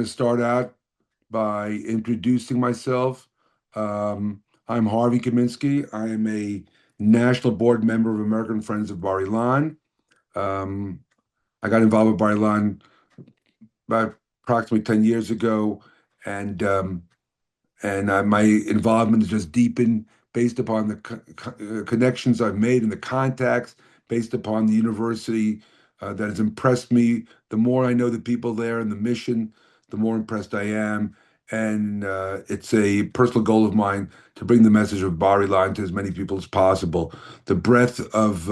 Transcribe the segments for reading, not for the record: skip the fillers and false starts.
to start out by introducing myself. I'm Harvey Kaminsky. I am a national board member of American Friends of Bar-Ilan. Um, I got involved with Bar-Ilan about approximately 10 years ago, and my involvement has just deepened based upon the connections I've made and the contacts based upon the university that has impressed me. The more I know the people there and the mission, the more impressed I am. And it's a personal goal of mine to bring the message of Bar-Ilan to as many people as possible. The breadth of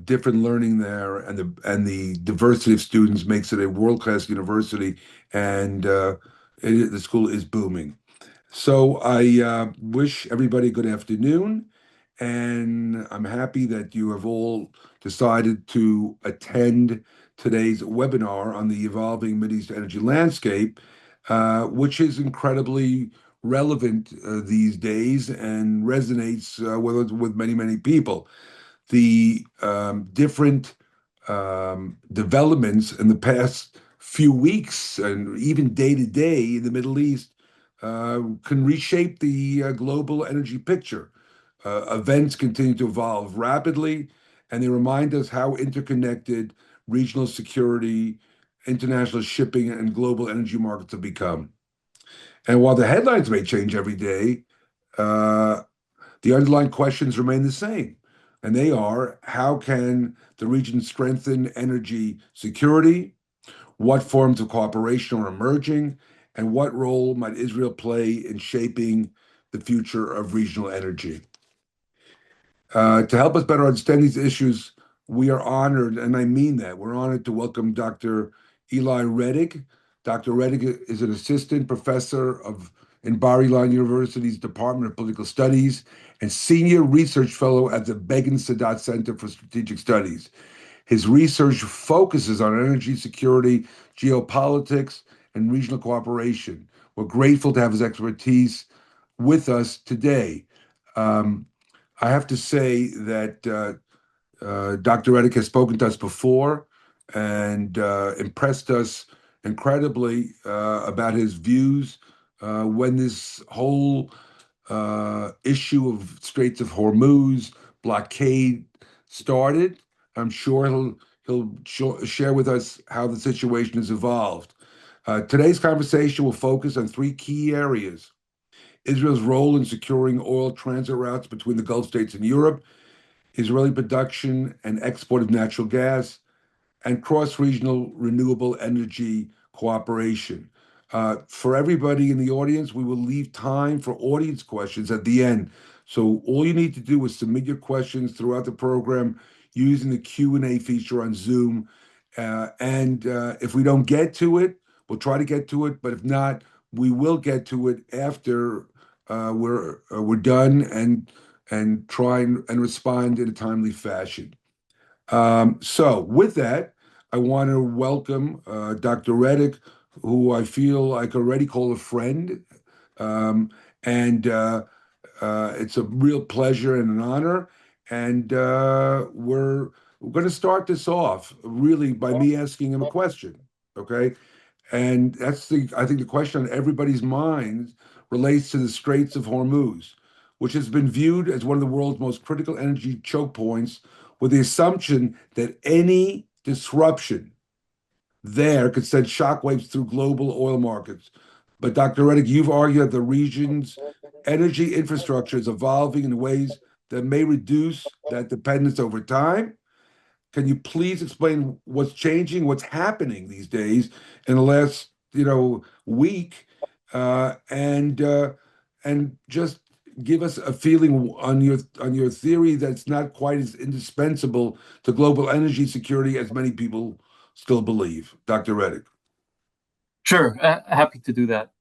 different learning there and the diversity of students makes it a world-class university, and the school is booming. So I wish everybody good afternoon, and I'm happy that you have all decided to attend today's webinar on the evolving Mideast energy landscape, which is incredibly relevant these days and resonates with many, many people. The different developments in the past few weeks and even day to day in the Middle East can reshape the global energy picture. Events continue to evolve rapidly, and they remind us how interconnected regional security, international shipping, and global energy markets have become. And while the headlines may change every day, uh, the underlying questions remain the same. And they are, how can the region strengthen energy security? What forms of cooperation are emerging? And what role might Israel play in shaping the future of regional energy? To help us better understand these issues, we are honored, and I mean that, we're honored to welcome Dr. Elai Rettig. Dr. Rettig is an assistant professor in Bar-Ilan University's Department of Political Studies and senior research fellow at the Begin-Sadat Center for Strategic Studies. His research focuses on energy security, geopolitics, and regional cooperation. We're grateful to have his expertise with us today. Um, I have to say that Dr. Rettig has spoken to us before and impressed us incredibly about his views when this whole issue of Straits of Hormuz blockade started. I'm sure he'll share with us how the situation has evolved. Today's conversation will focus on three key areas: Israel's role in securing oil transit routes between the Gulf states and Europe, Israeli production and export of natural gas, and cross-regional renewable energy cooperation. For everybody in the audience, we will leave time for audience questions at the end. So all you need to do is submit your questions throughout the program using the Q&A feature on Zoom. And if we don't get to it, we'll try to get to it. But if not, we will get to it after we're done and try and respond in a timely fashion. So with that, I want to welcome Dr. Rettig, who I feel I could already call a friend. Um, and It's a real pleasure and an honor. And we're going to start this off really by me asking him a question. Okay. And I think the question on everybody's minds relates to the Straits of Hormuz, which has been viewed as one of the world's most critical energy choke points, with the assumption that any disruption there could send shockwaves through global oil markets. But Dr. Rettig, you've argued that the region's energy infrastructure is evolving in ways that may reduce that dependence over time. Can you please explain what's changing, what's happening these days in the last, week, and just give us a feeling on your theory that it's not quite as indispensable to global energy security as many people still believe, Dr. Rettig. Sure, happy to do that.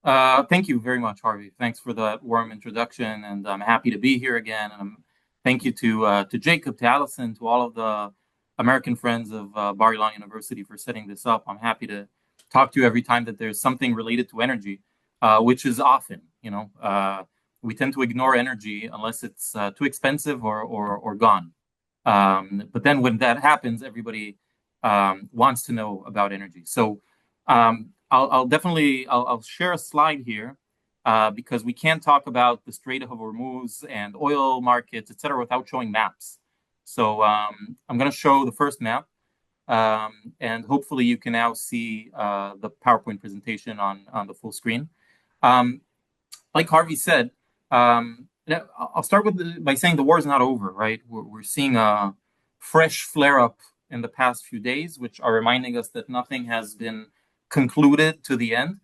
Thank you very much, Harvey. Thanks for that warm introduction, and I'm happy to be here again. And thank you to Jacob, to Allison, to all of the American friends of Bar-Ilan University for setting this up. I'm happy to talk to you every time that there's something related to energy, which is often. We tend to ignore energy unless it's too expensive or gone. But then when that happens, everybody wants to know about energy. So. I'll share a slide here because we can't talk about the Strait of Hormuz and oil markets, et cetera, without showing maps. So I'm going to show the first map, and hopefully you can now see the PowerPoint presentation on the full screen. Like Harvey said, I'll start by saying the war is not over, right? We're seeing a fresh flare-up in the past few days, which are reminding us that nothing has been concluded to the end,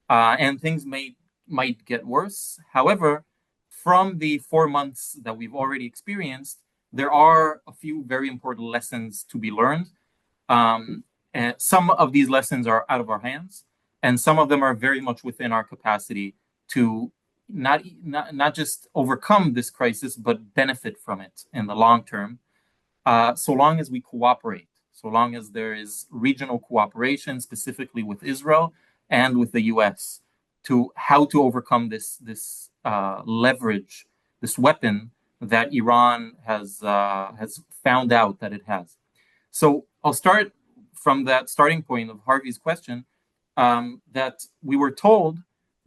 and things might get worse. However, from the 4 months that we've already experienced, there are a few very important lessons to be learned. And some of these lessons are out of our hands, and some of them are very much within our capacity to not just overcome this crisis, but benefit from it in the long term, so long as we cooperate, so long as there is regional cooperation, specifically with Israel and with the U.S., to how to overcome this leverage, this weapon that Iran has found out that it has. So I'll start from that starting point of Harvey's question, that we were told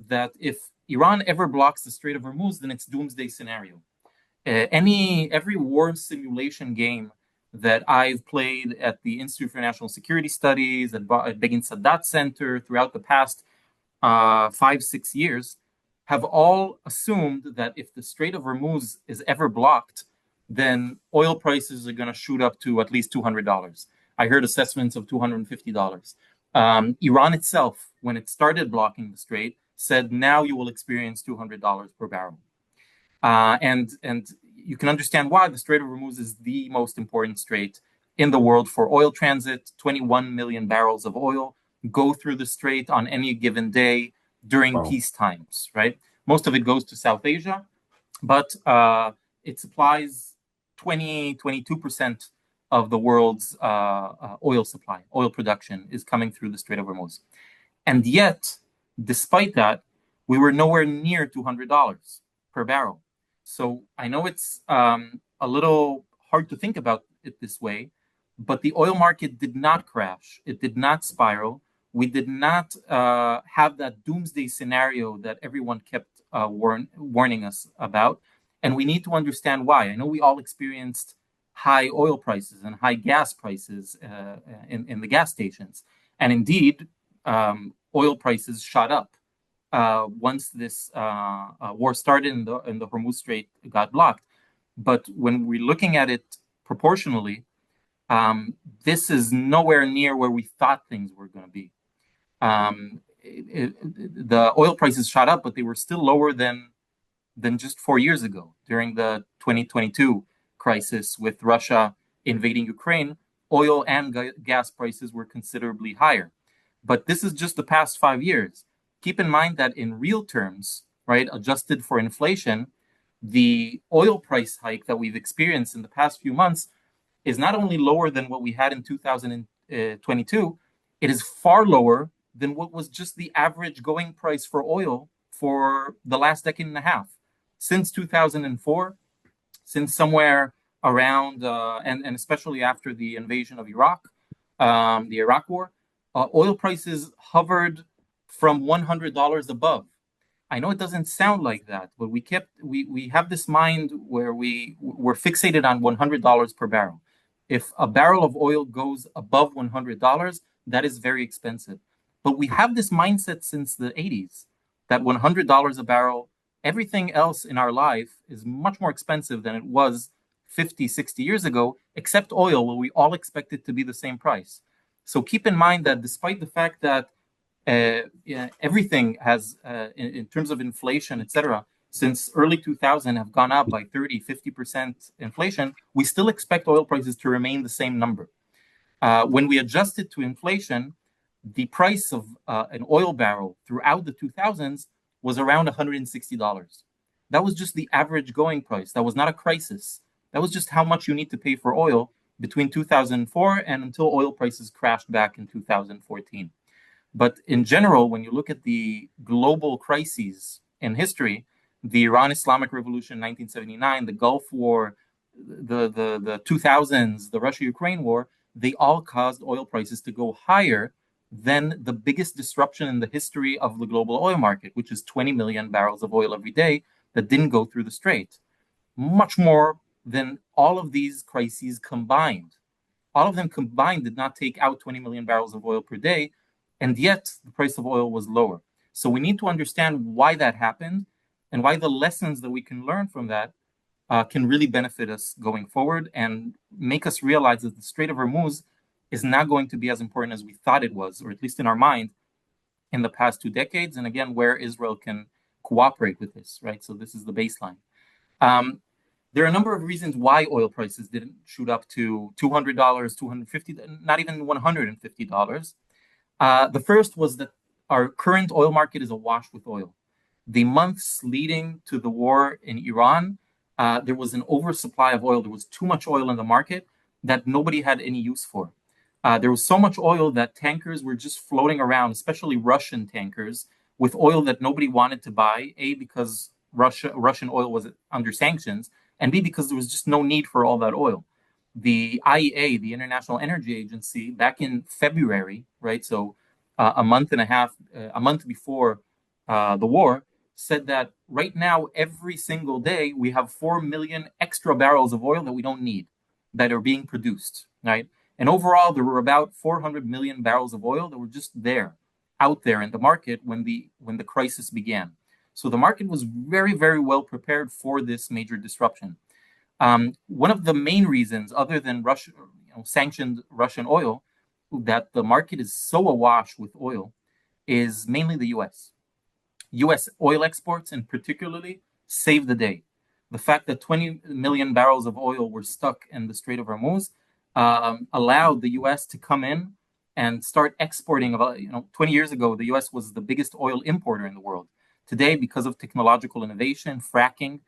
that if Iran ever blocks the Strait of Hormuz, then it's doomsday scenario. Every war simulation game that I've played at the Institute for National Security Studies, at Begin-Sadat Center throughout the past 5-6 years, have all assumed that if the Strait of Hormuz is ever blocked, then oil prices are going to shoot up to at least $200. I heard assessments of $250. Iran itself, when it started blocking the strait, said now you will experience $200 per barrel. And you can understand why. The Strait of Hormuz is the most important strait in the world for oil transit. 21 million barrels of oil go through the strait on any given day during peace times, right? Most of it goes to South Asia, but it supplies 22% of the world's oil supply. Oil production is coming through the Strait of Hormuz. And yet, despite that, we were nowhere near $200 per barrel. So I know it's a little hard to think about it this way, but the oil market did not crash. It did not spiral. We did not have that doomsday scenario that everyone kept warning us about. And we need to understand why. I know we all experienced high oil prices and high gas prices in the gas stations. And indeed, oil prices shot up once this war started and the Hormuz Strait got blocked. But when we're looking at it proportionally, this is nowhere near where we thought things were going to be. The oil prices shot up, but they were still lower than just 4 years ago during the 2022 crisis with Russia invading Ukraine. Oil and gas prices were considerably higher. But this is just the past 5 years. Keep in mind that in real terms, right, adjusted for inflation, the oil price hike that we've experienced in the past few months is not only lower than what we had in 2022, it is far lower than what was just the average going price for oil for the last decade and a half. Since 2004, since somewhere around, and especially after the invasion of Iraq, the Iraq War, oil prices hovered from $100 above. I know it doesn't sound like that, but we have this mind where we're fixated on $100 per barrel. If a barrel of oil goes above $100, that is very expensive. But we have this mindset since the 80s that $100 a barrel, everything else in our life is much more expensive than it was 50, 60 years ago, except oil, where we all expect it to be the same price. So keep in mind that despite the fact that everything has, in terms of inflation, et cetera, since early 2000 have gone up by 30, 50% inflation, we still expect oil prices to remain the same number. When we adjust it to inflation, the price of an oil barrel throughout the 2000s was around $160. That was just the average going price. That was not a crisis. That was just how much you need to pay for oil between 2004 and until oil prices crashed back in 2014. But in general, when you look at the global crises in history, the Iran Islamic Revolution in 1979, the Gulf War, the 2000s, the Russia-Ukraine war, they all caused oil prices to go higher than the biggest disruption in the history of the global oil market, which is 20 million barrels of oil every day that didn't go through the strait. Much more than all of these crises combined. All of them combined did not take out 20 million barrels of oil per day, and yet the price of oil was lower. So we need to understand why that happened and why the lessons that we can learn from that can really benefit us going forward and make us realize that the Strait of Hormuz is not going to be as important as we thought it was, or at least in our mind, in the past 2 decades. And again, where Israel can cooperate with this, right? So this is the baseline. There are a number of reasons why oil prices didn't shoot up to $200, $250, not even $150. The first was that our current oil market is awash with oil. The months leading to the war in Iran, there was an oversupply of oil. There was too much oil in the market that nobody had any use for. There was so much oil that tankers were just floating around, especially Russian tankers, with oil that nobody wanted to buy, A, because Russian oil was under sanctions, and B, because there was just no need for all that oil. The IEA, the International Energy Agency, back in February, right, so a month and a half, a month before the war, said that right now, every single day, we have 4 million extra barrels of oil that we don't need that are being produced, right? And overall, there were about 400 million barrels of oil that were just there, out there in the market when the crisis began. So the market was very, very well prepared for this major disruption. One of the main reasons, other than Russia, sanctioned Russian oil, that the market is so awash with oil, is mainly the U.S. U.S. oil exports, and particularly, saved the day. The fact that 20 million barrels of oil were stuck in the Strait of Hormuz allowed the U.S. to come in and start exporting. 20 years ago, the U.S. was the biggest oil importer in the world. Today, because of technological innovation, fracking,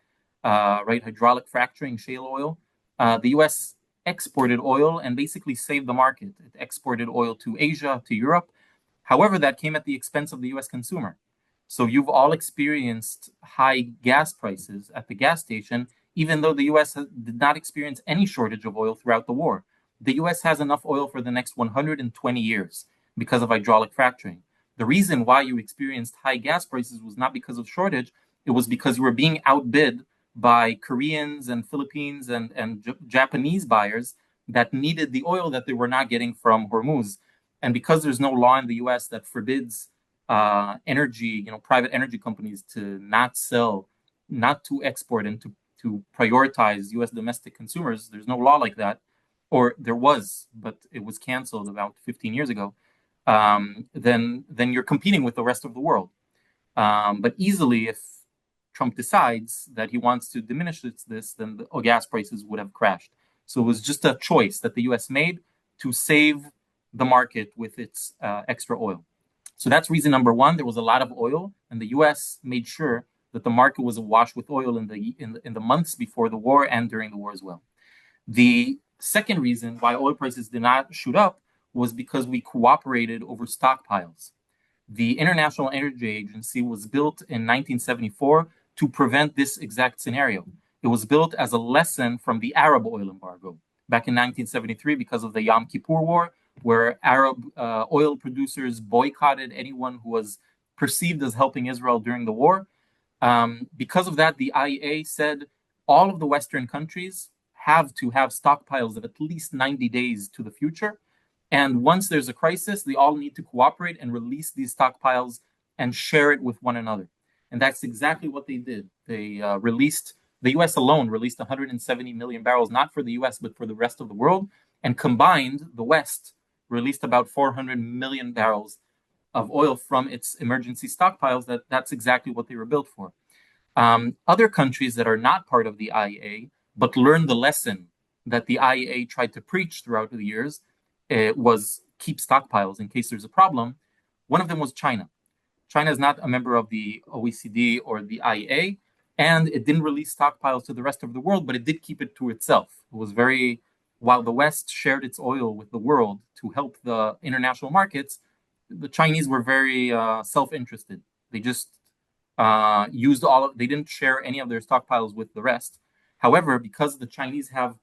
hydraulic fracturing, shale oil, the U.S. exported oil and basically saved the market. It exported oil to Asia, to Europe. However, that came at the expense of the U.S. consumer. So you've all experienced high gas prices at the gas station, even though the U.S. did not experience any shortage of oil throughout the war. The U.S. has enough oil for the next 120 years because of hydraulic fracturing. The reason why you experienced high gas prices was not because of shortage. It was because you were being outbid by Koreans and Philippines and Japanese buyers that needed the oil that they were not getting from Hormuz. And because there's no law in the U.S. that forbids energy, private energy companies to not sell, not to export, and to prioritize U.S. domestic consumers, there's no law like that. Or there was, but it was canceled about 15 years ago. Then you're competing with the rest of the world. But easily, if Trump decides that he wants to diminish this, then the gas prices would have crashed. So it was just a choice that the U.S. made to save the market with its extra oil. So that's reason number one. There was a lot of oil, and the U.S. made sure that the market was awash with oil in the months before the war and during the war as well. The second reason why oil prices did not shoot up was because we cooperated over stockpiles. The International Energy Agency was built in 1974 to prevent this exact scenario. It was built as a lesson from the Arab oil embargo back in 1973 because of the Yom Kippur War, where Arab oil producers boycotted anyone who was perceived as helping Israel during the war. Because of that, the IEA said all of the Western countries have to have stockpiles of at least 90 days to the future. And once there's a crisis, they all need to cooperate and release these stockpiles and share it with one another. And that's exactly what they did. They the US alone released 170 million barrels, not for the US, but for the rest of the world. And combined, the West released about 400 million barrels of oil from its emergency stockpiles. That's exactly what they were built for. Other countries that are not part of the IEA, but learned the lesson that the IEA tried to preach throughout the years, was keep stockpiles in case there's a problem. One of them was China. China is not a member of the OECD or the IEA, and it didn't release stockpiles to the rest of the world, but it did keep it to itself. It was while the West shared its oil with the world to help the international markets, the Chinese were very self-interested. They just they didn't share any of their stockpiles with the rest. However, because the Chinese have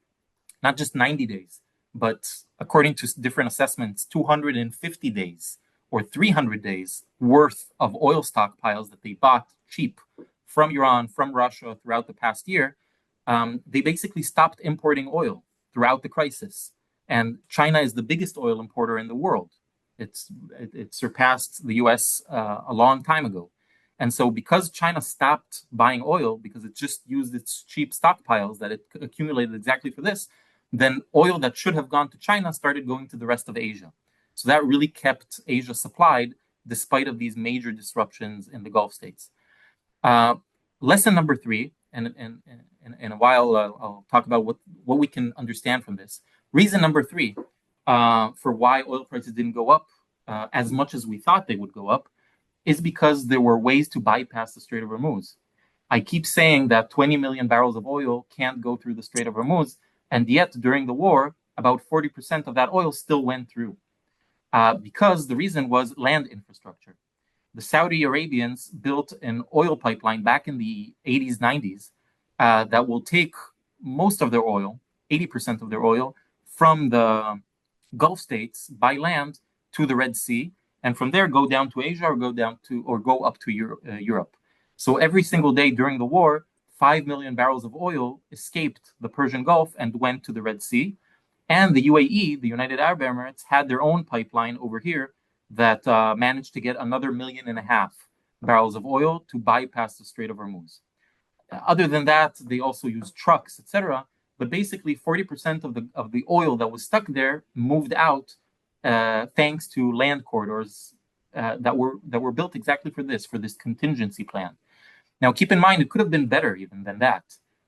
not just 90 days, but according to different assessments, 250 days or 300 days worth of oil stockpiles that they bought cheap from Iran, from Russia throughout the past year, they basically stopped importing oil throughout the crisis. And China is the biggest oil importer in the world. It surpassed the US a long time ago. And so because China stopped buying oil, because it just used its cheap stockpiles that it accumulated exactly for this, then oil that should have gone to China started going to the rest of Asia. So that really kept Asia supplied despite of these major disruptions in the Gulf states. Lesson number 3, and in a while I'll talk about what we can understand from this. Reason number 3 for why oil prices didn't go up as much as we thought they would go up is because there were ways to bypass the Strait of Hormuz. I keep saying that 20 million barrels of oil can't go through the Strait of Hormuz, and yet during the war, about 40% of that oil still went through because the reason was land infrastructure. The Saudi Arabians built an oil pipeline back in the 80s, 90s that will take most of their oil, 80% of their oil, from the Gulf states by land to the Red Sea, and from there go down to Asia or go up to Europe. So every single day during the war, 5 million barrels of oil escaped the Persian Gulf and went to the Red Sea. And the UAE, the United Arab Emirates, had their own pipeline over here that managed to get another 1.5 million barrels of oil to bypass the Strait of Hormuz. Other than that, they also used trucks, etc. But basically, 40% of the oil that was stuck there moved out thanks to land corridors that were built exactly for this contingency plan. Now, keep in mind, it could have been better even than that.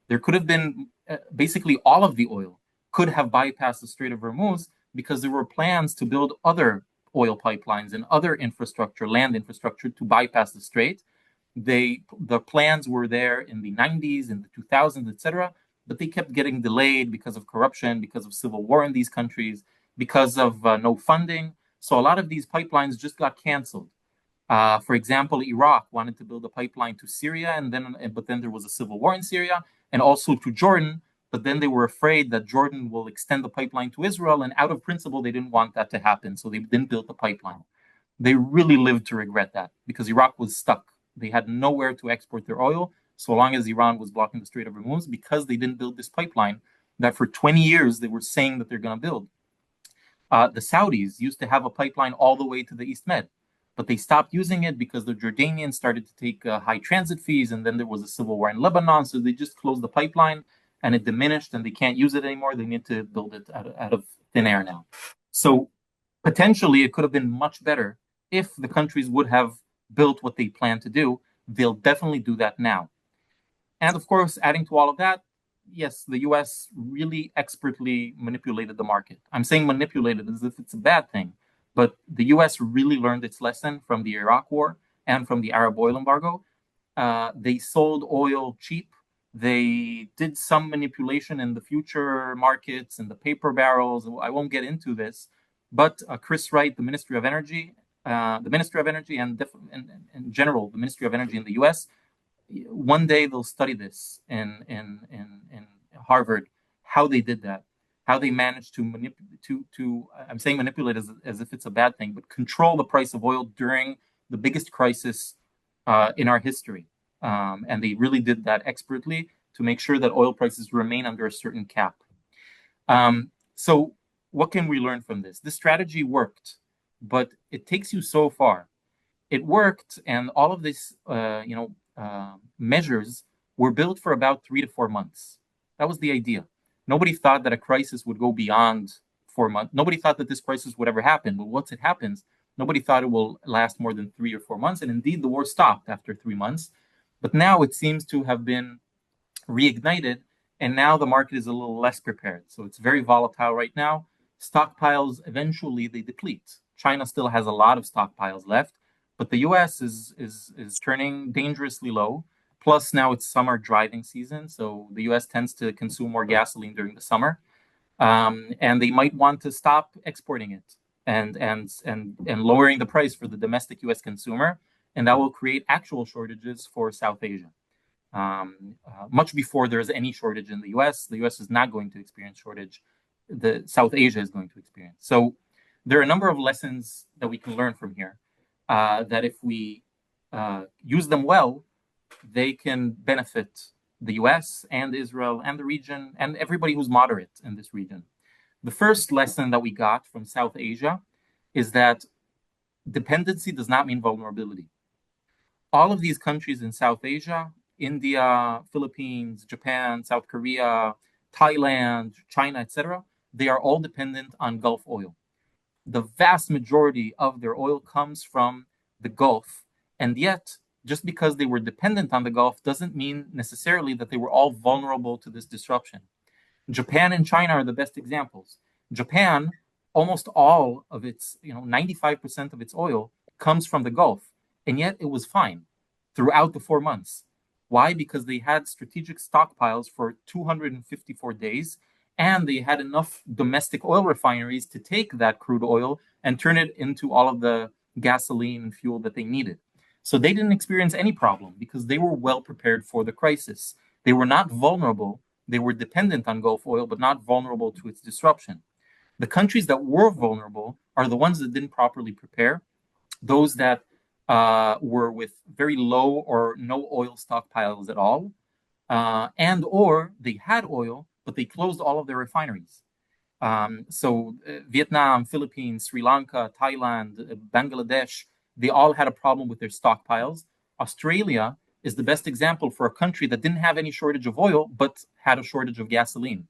There could have been basically all of the oil could have bypassed the Strait of Hormuz because there were plans to build other oil pipelines and other infrastructure, land infrastructure to bypass the strait. The plans were there in the 90s, in the 2000s, etc., but they kept getting delayed because of corruption, because of civil war in these countries, because of no funding. So a lot of these pipelines just got canceled. For example, Iraq wanted to build a pipeline to Syria, but then there was a civil war in Syria, and also to Jordan. But then they were afraid that Jordan will extend the pipeline to Israel, and out of principle, they didn't want that to happen, so they didn't build the pipeline. They really lived to regret that because Iraq was stuck. They had nowhere to export their oil so long as Iran was blocking the Strait of Hormuz because they didn't build this pipeline that for 20 years they were saying that they're going to build. The Saudis used to have a pipeline all the way to the East Med, but they stopped using it because the Jordanians started to take high transit fees, and then there was a civil war in Lebanon, so they just closed the pipeline, and it diminished, and they can't use it anymore. They need to build it out of thin air now. So potentially, it could have been much better if the countries would have built what they plan to do. They'll definitely do that now. And of course, adding to all of that, yes, the US really expertly manipulated the market. I'm saying manipulated as if it's a bad thing, but the US really learned its lesson from the Iraq war and from the Arab oil embargo. They sold oil cheap. They did some manipulation in the future markets and the paper barrels. I won't get into this, but Chris Wright, the Ministry of Energy, and in general, the Ministry of Energy in the US, one day they'll study this in Harvard, how they did that, how they managed to I'm saying manipulate as if it's a bad thing, but control the price of oil during the biggest crisis in our history. And they really did that expertly to make sure that oil prices remain under a certain cap. So what can we learn from this? This strategy worked, but it takes you so far. It worked, and all of these measures were built for about 3 to 4 months. That was the idea. Nobody thought that a crisis would go beyond 4 months. Nobody thought that this crisis would ever happen. But once it happens, nobody thought it will last more than 3 or 4 months. And indeed, the war stopped after 3 months. But now it seems to have been reignited. And now the market is a little less prepared. So it's very volatile right now. Stockpiles, eventually, they deplete. China still has a lot of stockpiles left. But the US is turning dangerously low. Plus, now it's summer driving season. So the US tends to consume more gasoline during the summer. And they might want to stop exporting it and lowering the price for the domestic US consumer. And that will create actual shortages for South Asia. Much before there's any shortage in the US is not going to experience shortage. The South Asia is going to experience. So there are a number of lessons that we can learn from here, that if we use them well, they can benefit the US and Israel and the region and everybody who's moderate in this region. The first lesson that we got from South Asia is that dependency does not mean vulnerability. All of these countries in South Asia, India, Philippines, Japan, South Korea, Thailand, China, etc., they are all dependent on Gulf oil. The vast majority of their oil comes from the Gulf, and yet just because they were dependent on the Gulf doesn't mean necessarily that they were all vulnerable to this disruption. Japan and China are the best examples. Japan, almost all of its, 95% of its oil comes from the Gulf, and yet it was fine throughout the 4 months. Why? Because they had strategic stockpiles for 254 days, and they had enough domestic oil refineries to take that crude oil and turn it into all of the gasoline and fuel that they needed. So they didn't experience any problem because they were well prepared for the crisis. They were not vulnerable. They were dependent on Gulf oil, but not vulnerable to its disruption. The countries that were vulnerable are the ones that didn't properly prepare, those that were with very low or no oil stockpiles at all, and or they had oil, but they closed all of their refineries. So Vietnam, Philippines, Sri Lanka, Thailand, Bangladesh, they all had a problem with their stockpiles. Australia is the best example for a country that didn't have any shortage of oil, but had a shortage of gasoline.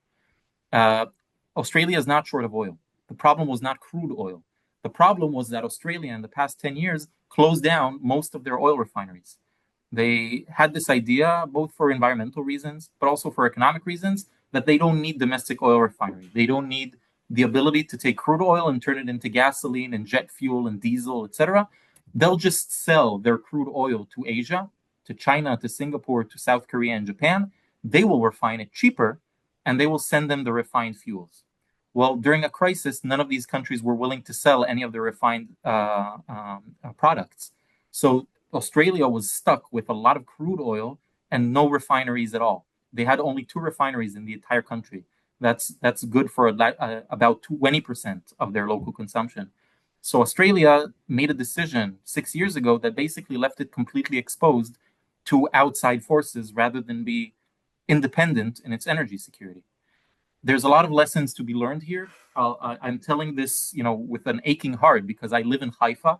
Australia is not short of oil. The problem was not crude oil. The problem was that Australia in the past 10 years closed down most of their oil refineries. They had this idea, both for environmental reasons, but also for economic reasons, that they don't need domestic oil refinery. They don't need the ability to take crude oil and turn it into gasoline and jet fuel and diesel, etc. They'll just sell their crude oil to Asia, to China, to Singapore, to South Korea and Japan. They will refine it cheaper, and they will send them the refined fuels. Well, during a crisis, none of these countries were willing to sell any of the refined products. So Australia was stuck with a lot of crude oil and no refineries at all. They had only 2 refineries in the entire country. That's good for about 20% of their local consumption. So Australia made a decision 6 years ago that basically left it completely exposed to outside forces rather than be independent in its energy security. There's a lot of lessons to be learned here. I'm telling this, with an aching heart because I live in Haifa,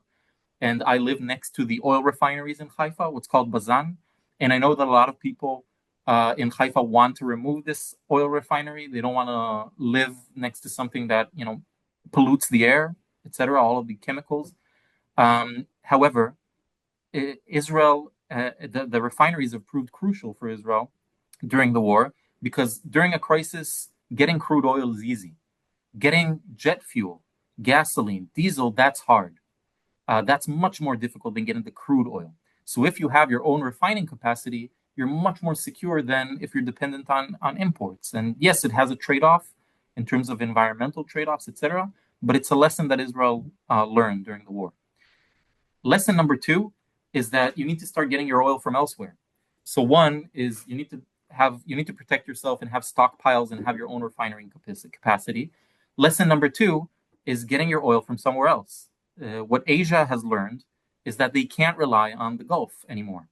and I live next to the oil refineries in Haifa, what's called Bazan. And I know that a lot of people in Haifa want to remove this oil refinery. They don't want to live next to something that, pollutes the air, etc., all of the chemicals. However, Israel, the refineries have proved crucial for Israel during the war because during a crisis, getting crude oil is easy. Getting jet fuel, gasoline, diesel, that's hard. That's much more difficult than getting the crude oil. So if you have your own refining capacity, you're much more secure than if you're dependent on imports. And yes, it has a trade-off in terms of environmental trade-offs, etc., but it's a lesson that Israel learned during the war. Lesson number 2 is that you need to start getting your oil from elsewhere. So one is you need to protect yourself and have stockpiles and have your own refining capacity. Lesson number 2 is getting your oil from somewhere else. What Asia has learned is that they can't rely on the Gulf anymore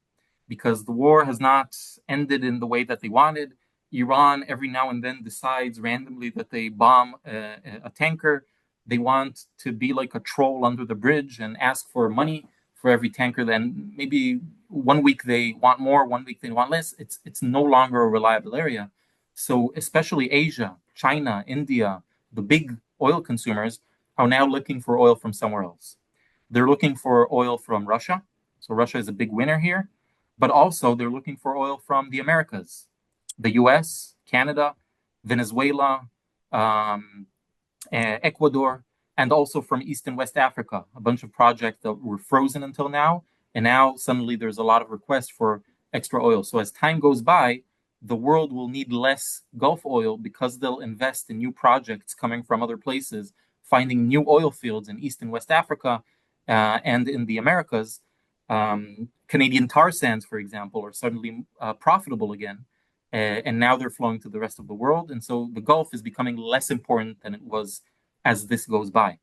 because the war has not ended in the way that they wanted. Iran every now and then decides randomly that they bomb a tanker. They want to be like a troll under the bridge and ask for money for every tanker. Then maybe 1 week they want more, 1 week they want less. It's no longer a reliable area. So especially Asia, China, India, the big oil consumers are now looking for oil from somewhere else. They're looking for oil from Russia. So Russia is a big winner here. But also they're looking for oil from the Americas, the US, Canada, Venezuela, Ecuador, and also from East and West Africa, a bunch of projects that were frozen until now. And now suddenly there's a lot of requests for extra oil. So as time goes by, the world will need less Gulf oil because they'll invest in new projects coming from other places, finding new oil fields in East and West Africa and in the Americas. Canadian tar sands, for example, are suddenly profitable again. And now they're flowing to the rest of the world. And so the Gulf is becoming less important than it was as this goes by.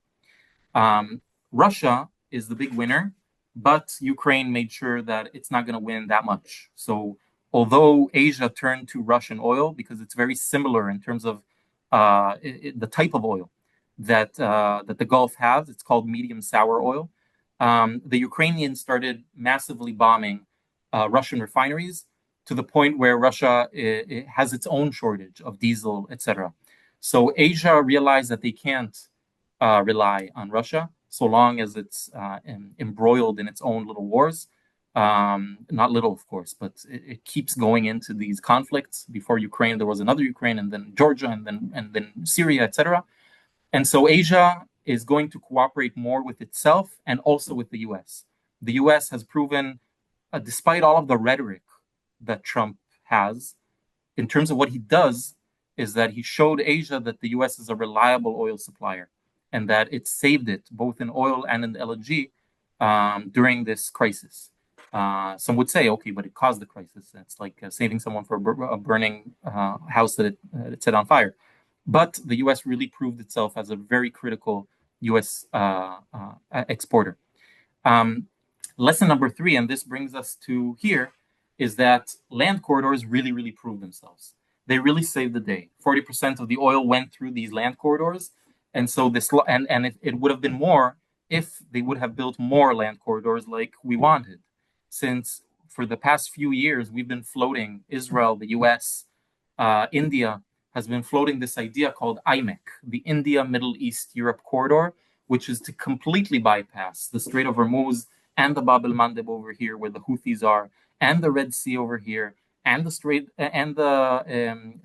Russia is the big winner, but Ukraine made sure that it's not going to win that much. So although Asia turned to Russian oil because it's very similar in terms of the type of oil that the Gulf has, it's called medium sour oil. The Ukrainians started massively bombing Russian refineries to the point where Russia it has its own shortage of diesel, etc. So Asia realized that they can't rely on Russia so long as it's embroiled in its own little wars. Not little, of course, but it keeps going into these conflicts. Before Ukraine, there was another Ukraine, and then Georgia, and then Syria, etc. And so Asia is going to cooperate more with itself and also with the U.S. The U.S. has proven, despite all of the rhetoric that Trump has, in terms of what he does, is that he showed Asia that the U.S. is a reliable oil supplier and that it saved it both in oil and in LNG during this crisis. Some would say, okay, but it caused the crisis. It's like saving someone for a burning house that it set on fire. But the U.S. really proved itself as a very critical U.S. Exporter. Lesson number 3, and this brings us to here, is that land corridors really, really proved themselves. They really saved the day. 40% of the oil went through these land corridors, and so it would have been more if they would have built more land corridors like we wanted. Since for the past few years we've been floating, Israel, the U.S., India has been floating this idea called IMEC, the India, Middle East, Europe corridor, which is to completely bypass the Strait of Hormuz and the Bab el-Mandeb over here, where the Houthis are, and the Red Sea over here, and the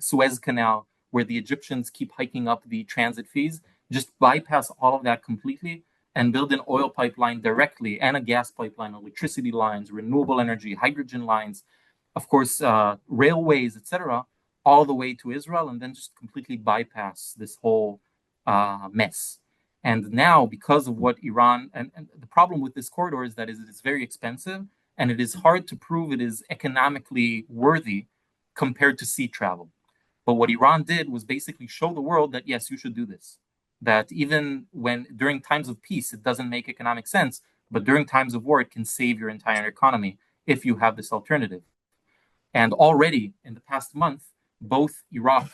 Suez Canal, where the Egyptians keep hiking up the transit fees. Just bypass all of that completely and build an oil pipeline directly, and a gas pipeline, electricity lines, renewable energy, hydrogen lines, of course, railways, etc., all the way to Israel, and then just completely bypass this whole mess. And now, because of what Iran, and the problem with this corridor is that it is very expensive, and it is hard to prove it is economically worthy compared to sea travel. But what Iran did was basically show the world that, yes, you should do this. That even when during times of peace, it doesn't make economic sense, but during times of war, it can save your entire economy if you have this alternative. And already in the past month, both Iraq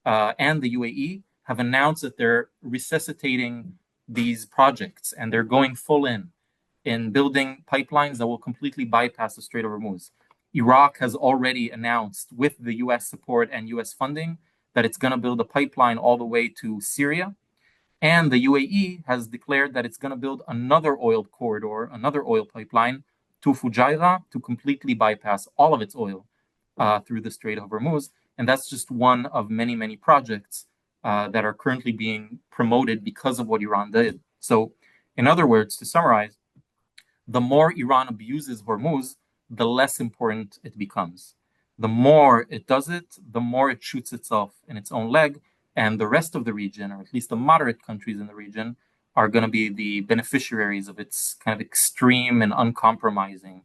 and the UAE have announced that they're resuscitating these projects, and they're going full in building pipelines that will completely bypass the Strait of Hormuz. Iraq has already announced, with the US support and US funding, that it's going to build a pipeline all the way to Syria. And the UAE has declared that it's going to build another oil corridor, another oil pipeline to Fujairah to completely bypass all of its oil through the Strait of Hormuz. And that's just one of many, many projects that are currently being promoted because of what Iran did. So, in other words, to summarize, the more Iran abuses Hormuz, the less important it becomes. The more it does it, the more it shoots itself in its own leg, and the rest of the region, or at least the moderate countries in the region, are going to be the beneficiaries of its kind of extreme and uncompromising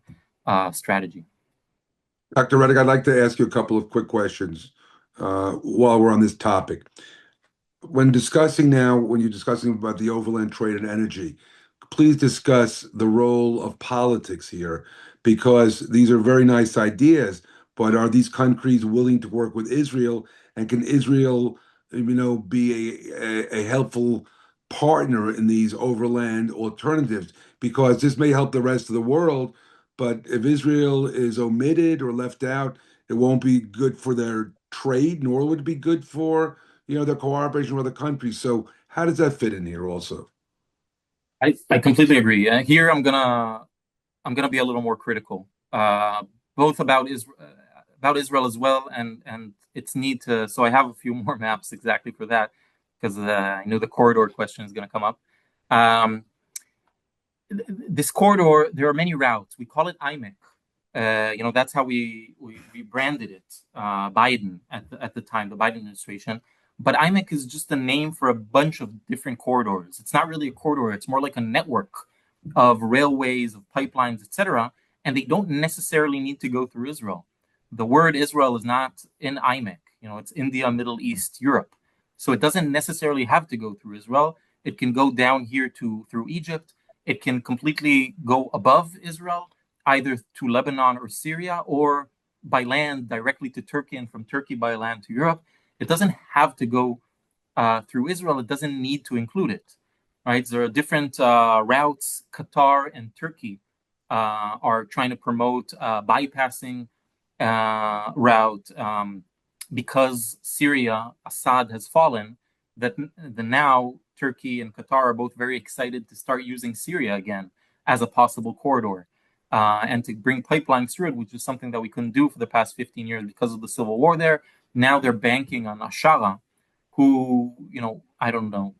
strategy. Dr. Rettig, I'd like to ask you a couple of quick questions while we're on this topic. When you're discussing about the overland trade and energy, please discuss the role of politics here, because these are very nice ideas, but are these countries willing to work with Israel, and can Israel, be a helpful partner in these overland alternatives? Because this may help the rest of the world, but if Israel is omitted or left out, it won't be good for their trade, nor would it be good for, their cooperation with other countries. So how does that fit in here also? I completely agree. Here I'm gonna be a little more critical, both about Israel as well, and its need to. So I have a few more maps exactly for that, because I know the corridor question is going to come up. This corridor, there are many routes. We call it IMEC. That's how we branded it. Biden at the time, the Biden administration. But IMEC is just a name for a bunch of different corridors. It's not really a corridor. It's more like a network of railways, of pipelines, etc. And they don't necessarily need to go through Israel. The word Israel is not in IMEC. It's India, Middle East, Europe. So it doesn't necessarily have to go through Israel. It can go down here through Egypt. It can completely go above Israel, either to Lebanon or Syria, or by land directly to Turkey, and from Turkey by land to Europe. It doesn't have to go through Israel. It doesn't need to include it, right? There are different routes. Qatar and Turkey are trying to promote bypassing route because Syria, Assad has fallen. That the now Turkey and Qatar are both very excited to start using Syria again as a possible corridor and to bring pipelines through it, which is something that we couldn't do for the past 15 years because of the civil war there. Now they're banking on Ashara, who, I don't know,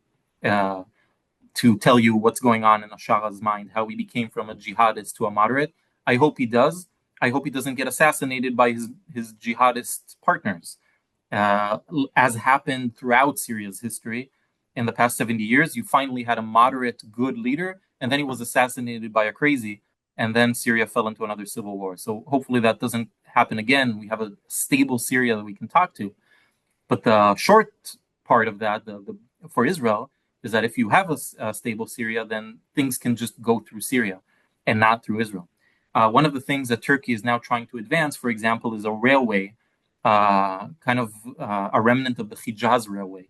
to tell you what's going on in Ashara's mind, how he became from a jihadist to a moderate. I hope he does. I hope he doesn't get assassinated by his jihadist partners. As happened throughout Syria's history in the past 70 years, you finally had a moderate, good leader, and then he was assassinated by a crazy, and then Syria fell into another civil war. So hopefully that doesn't happen again. We have a stable Syria that we can talk to. But the short part of that, for Israel, is that if you have a stable Syria, then things can just go through Syria and not through Israel. One of the things that Turkey is now trying to advance, for example, is a railway, kind of a remnant of the Hijaz Railway,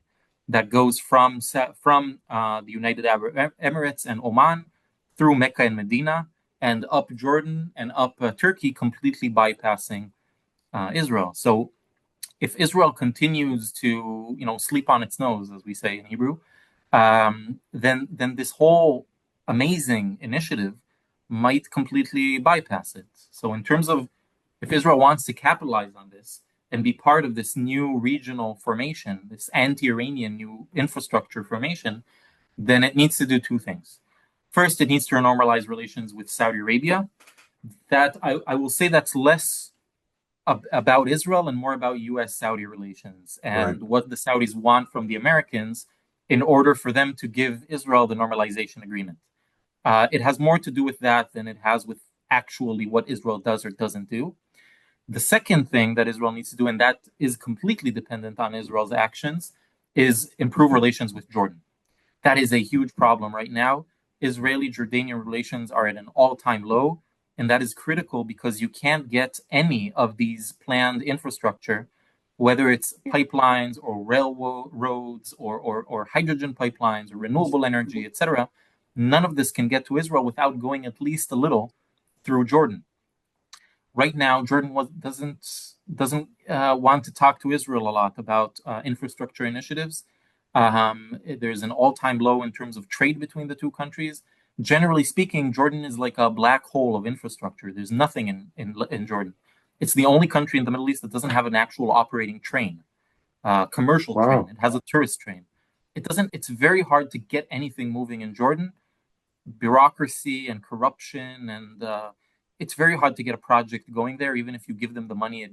that goes from the United Arab Emirates and Oman through Mecca and Medina and up Jordan and up Turkey, completely bypassing Israel. So if Israel continues to sleep on its nose, as we say in Hebrew, then this whole amazing initiative might completely bypass it. So in terms of if Israel wants to capitalize on this and be part of this new regional formation, this anti-Iranian new infrastructure formation, then it needs to do two things. First, it needs to normalize relations with Saudi Arabia. That I will say that's less about Israel and more about U.S.-Saudi relations and what the Saudis want from the Americans in order for them to give Israel the normalization agreement. It has more to do with that than it has with actually what Israel does or doesn't do. The second thing that Israel needs to do, and that is completely dependent on Israel's actions, is improve relations with Jordan. That is a huge problem right now. Israeli-Jordanian relations are at an all-time low, and that is critical because you can't get any of these planned infrastructure, whether it's pipelines or railroads or hydrogen pipelines or renewable energy, etc. None of this can get to Israel without going at least a little through Jordan. Right now, Jordan doesn't want to talk to Israel a lot about infrastructure initiatives. There's an all-time low in terms of trade between the two countries. Generally speaking, Jordan is like a black hole of infrastructure. There's nothing in Jordan. It's the only country in the Middle East that doesn't have an actual operating train, commercial train. It has a tourist train. It's very hard to get anything moving in Jordan. Bureaucracy and corruption, and it's very hard to get a project going there. Even if you give them the money, it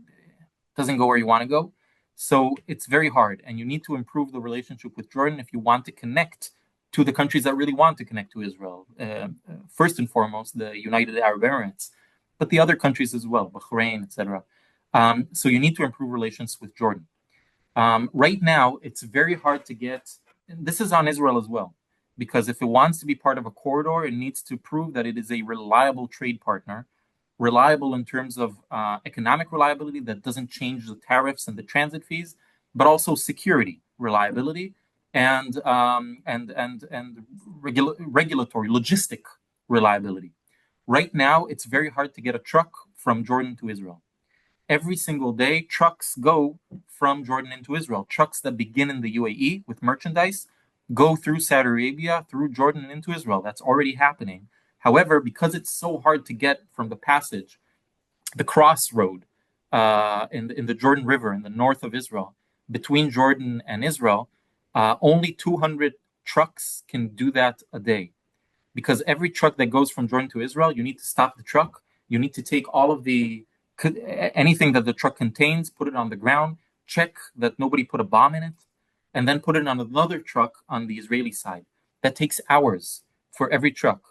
doesn't go where you want to go. So it's very hard, and you need to improve the relationship with Jordan if you want to connect to the countries that really want to connect to Israel. First and foremost, the United Arab Emirates, but the other countries as well, Bahrain, etc. So you need to improve relations with Jordan. Right now, it's very hard to get, and this is on Israel as well, because if it wants to be part of a corridor, it needs to prove that it is a reliable trade partner, reliable in terms of economic reliability that doesn't change the tariffs and the transit fees, but also security, reliability, and regulatory, logistic reliability. Right now, it's very hard to get a truck from Jordan to Israel. Every single day, trucks go from Jordan into Israel. Trucks that begin in the UAE with merchandise go through Saudi Arabia, through Jordan into Israel. That's already happening. However, because it's so hard to get from the passage, the crossroad in the Jordan River in the north of Israel, between Jordan and Israel, only 200 trucks can do that a day. Because every truck that goes from Jordan to Israel, you need to stop the truck. You need to take all of anything that the truck contains, put it on the ground, check that nobody put a bomb in it, and then put it on another truck on the Israeli side. That takes hours for every truck.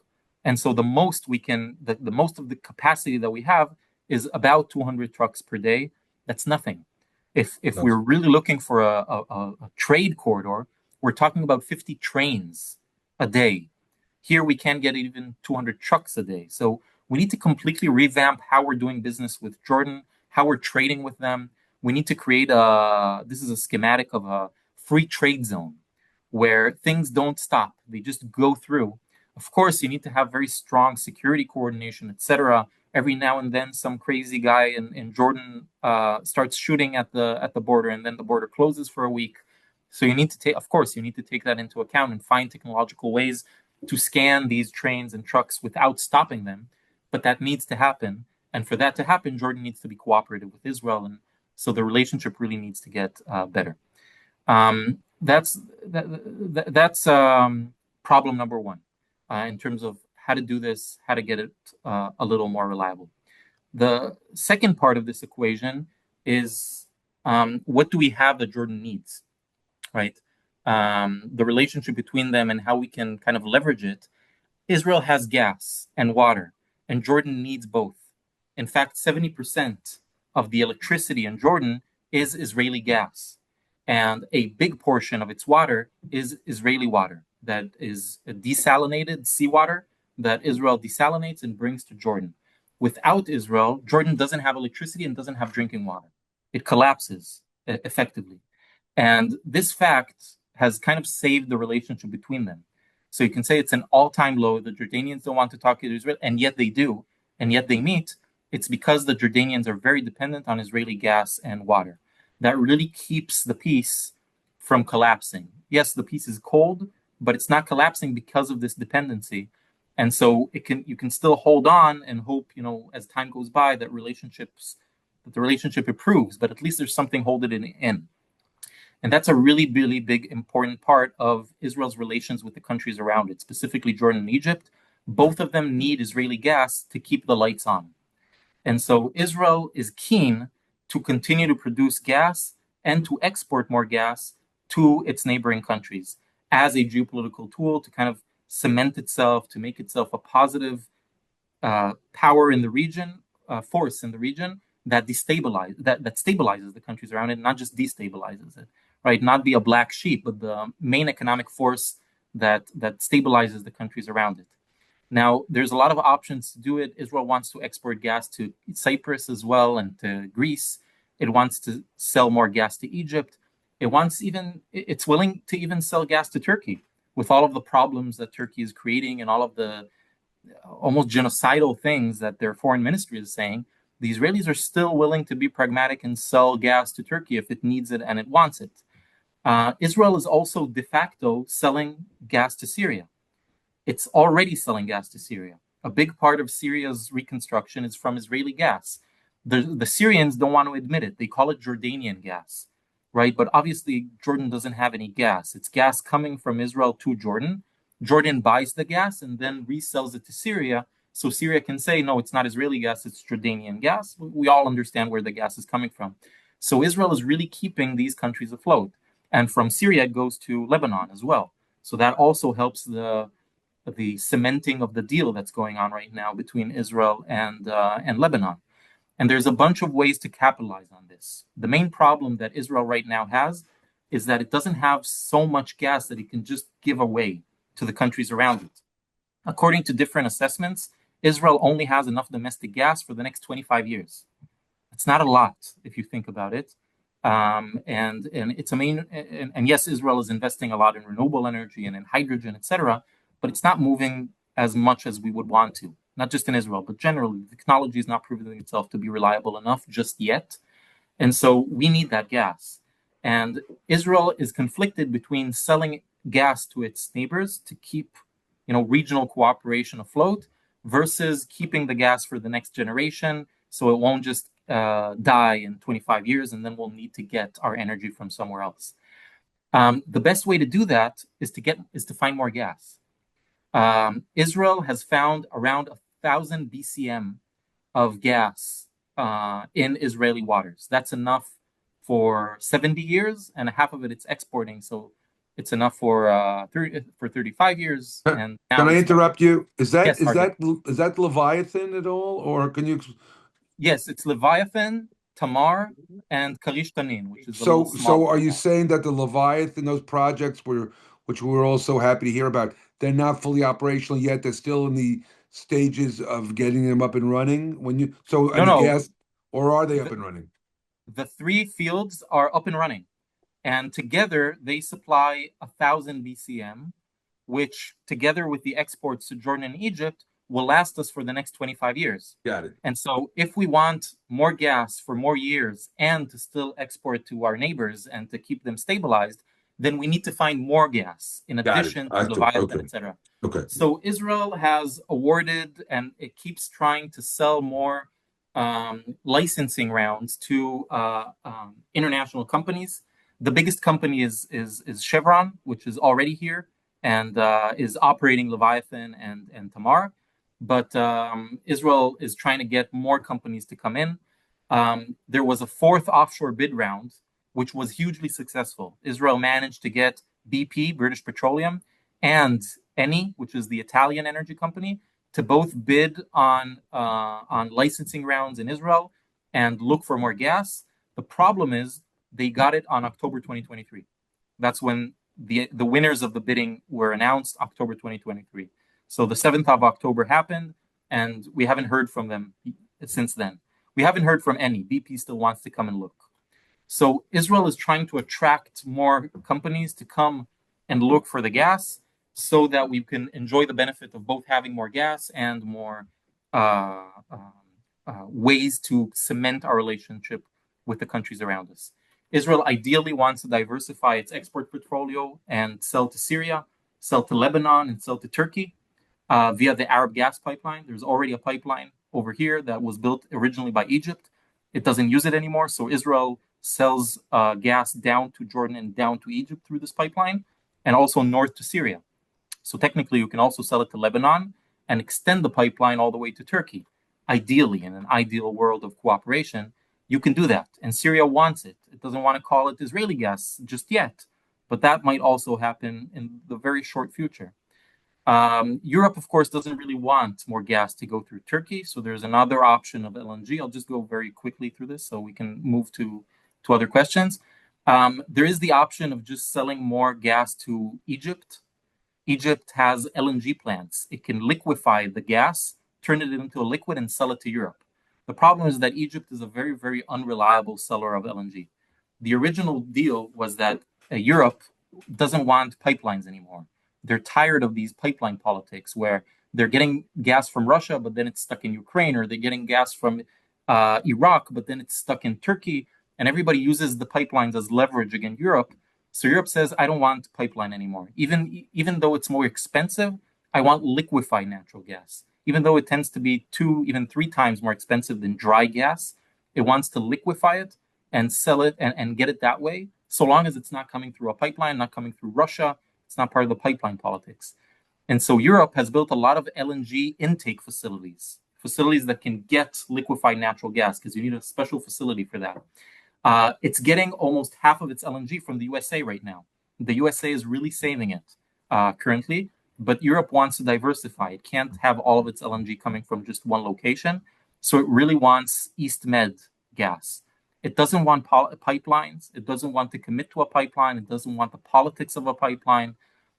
And so the most of the capacity that we have is about 200 trucks per day. That's nothing. If we're really looking for a trade corridor, we're talking about 50 trains a day. Here we can get even 200 trucks a day. So we need to completely revamp how we're doing business with Jordan, how we're trading with them. We need to create this is a schematic of a free trade zone where things don't stop. They just go through. Of course, you need to have very strong security coordination, etc. Every now and then, some crazy guy in Jordan starts shooting at the border, and then the border closes for a week. So you need to take, of course, you need to take that into account and find technological ways to scan these trains and trucks without stopping them. But that needs to happen, and for that to happen, Jordan needs to be cooperative with Israel, and so the relationship really needs to get better. That's problem number one in terms of how to do this, how to get it a little more reliable. The second part of this equation is what do we have that Jordan needs, right? The relationship between them and how we can kind of leverage it. Israel has gas and water, and Jordan needs both. In fact, 70% of the electricity in Jordan is Israeli gas. And a big portion of its water is Israeli water that is desalinated seawater that Israel desalinates and brings to Jordan. Without Israel, Jordan doesn't have electricity and doesn't have drinking water. It collapses effectively. And this fact has kind of saved the relationship between them. So you can say it's an all-time low. The Jordanians don't want to talk to Israel, and yet they do, and yet they meet. It's because the Jordanians are very dependent on Israeli gas and water. That really keeps the peace from collapsing. Yes, the peace is cold, but it's not collapsing because of this dependency. And so you can still hold on and hope, as time goes by, that the relationship improves, but at least there's something holding it in. And that's a really, really big, important part of Israel's relations with the countries around it, specifically Jordan and Egypt. Both of them need Israeli gas to keep the lights on. And so Israel is keen to continue to produce gas and to export more gas to its neighboring countries as a geopolitical tool to kind of cement itself, to make itself a positive power in the region, force in the region that stabilizes the countries around it, not just destabilizes it, right? Not be a black sheep, but the main economic force that stabilizes the countries around it. Now, there's a lot of options to do it. Israel wants to export gas to Cyprus as well and to Greece. It wants to sell more gas to Egypt. It's willing to even sell gas to Turkey with all of the problems that Turkey is creating and all of the almost genocidal things that their foreign ministry is saying. The Israelis are still willing to be pragmatic and sell gas to Turkey if it needs it and it wants it. Israel is also de facto selling gas to Syria. It's already selling gas to Syria. A big part of Syria's reconstruction is from Israeli gas. The Syrians don't want to admit it. They call it Jordanian gas, right? But obviously, Jordan doesn't have any gas. It's gas coming from Israel to Jordan. Jordan buys the gas and then resells it to Syria. So Syria can say, no, it's not Israeli gas, it's Jordanian gas. We all understand where the gas is coming from. So Israel is really keeping these countries afloat. And from Syria, it goes to Lebanon as well. So that also helps the cementing of the deal that's going on right now between Israel and Lebanon. And there's a bunch of ways to capitalize on this. The main problem that Israel right now has is that it doesn't have so much gas that it can just give away to the countries around it. According to different assessments, Israel only has enough domestic gas for the next 25 years. It's not a lot if you think about it. And it's and yes, Israel is investing a lot in renewable energy and in hydrogen, etc., but it's not moving as much as we would want to, not just in Israel, but generally. The technology is not proving itself to be reliable enough just yet. And so we need that gas. And Israel is conflicted between selling gas to its neighbors to keep, regional cooperation afloat versus keeping the gas for the next generation so it won't just die in 25 years and then we'll need to get our energy from somewhere else. The best way to do that is to find more gas. Israel has found around 1,000 BCM of gas in Israeli waters. That's enough for 70 years, and half of it it's exporting. So it's enough for 35 years. And now can I interrupt you? Yes, Is that Leviathan at all, or can you? Yes, it's Leviathan, Tamar, and Karish Tanin, which is a little So smaller are than you that. saying that the Leviathan, those projects were, which we're all so happy to hear about, they're not fully operational yet? They're still in the stages of getting them up and running when you, so, No, and the no. gas, or are they up The, and running? the three fields are up and running, and together they supply 1,000 BCM, which together with the exports to Jordan and Egypt will last us for the next 25 years. Got it. And so if we want more gas for more years and to still export to our neighbors and to keep them stabilized, then we need to find more gas in Got it. addition to I thought, Leviathan, okay. etc. Okay. So Israel has awarded and it keeps trying to sell more licensing rounds to international companies. The biggest company is Chevron, which is already here and is operating Leviathan and Tamar. But Israel is trying to get more companies to come in. There was a fourth offshore bid round, which was hugely successful. Israel managed to get BP, British Petroleum, and Eni, which is the Italian energy company, to both bid on licensing rounds in Israel and look for more gas. The problem is they got it on October 2023. That's when the winners of the bidding were announced, October 2023. So the 7th of October happened, and we haven't heard from them since then. We haven't heard from any. BP still wants to come and look. So Israel is trying to attract more companies to come and look for the gas so that we can enjoy the benefit of both having more gas and more ways to cement our relationship with the countries around us. Israel ideally wants to diversify its export portfolio and sell to Syria, sell to Lebanon, and sell to Turkey via the Arab gas pipeline. There's already a pipeline over here that was built originally by Egypt. It doesn't use it anymore, so Israel sells gas down to Jordan and down to Egypt through this pipeline, and also north to Syria. So technically, you can also sell it to Lebanon and extend the pipeline all the way to Turkey. Ideally, in an ideal world of cooperation, you can do that. And Syria wants it. It doesn't want to call it Israeli gas just yet, but that might also happen in the very short future. Europe, of course, doesn't really want more gas to go through Turkey. So there's another option of LNG. I'll just go very quickly through this so we can move to other questions. There is the option of just selling more gas to Egypt. Egypt has LNG plants. It can liquefy the gas, turn it into a liquid, and sell it to Europe. The problem is that Egypt is a very, very unreliable seller of LNG. The original deal was that Europe doesn't want pipelines anymore. They're tired of these pipeline politics where they're getting gas from Russia, but then it's stuck in Ukraine, or they're getting gas from Iraq, but then it's stuck in Turkey, and everybody uses the pipelines as leverage against Europe. So Europe says, I don't want pipeline anymore. Even though it's more expensive, I want liquefied natural gas. Even though it tends to be 2, even 3 times more expensive than dry gas, it wants to liquefy it and sell it and get it that way, so long as it's not coming through a pipeline, not coming through Russia. It's not part of the pipeline politics. And so Europe has built a lot of LNG intake facilities that can get liquefied natural gas, because you need a special facility for that. It's getting almost half of its LNG from the USA right now. The USA is really saving it currently, but Europe wants to diversify. It can't have all of its LNG coming from just one location. So it really wants East Med gas. It doesn't want pipelines. It doesn't want to commit to a pipeline. It doesn't want the politics of a pipeline.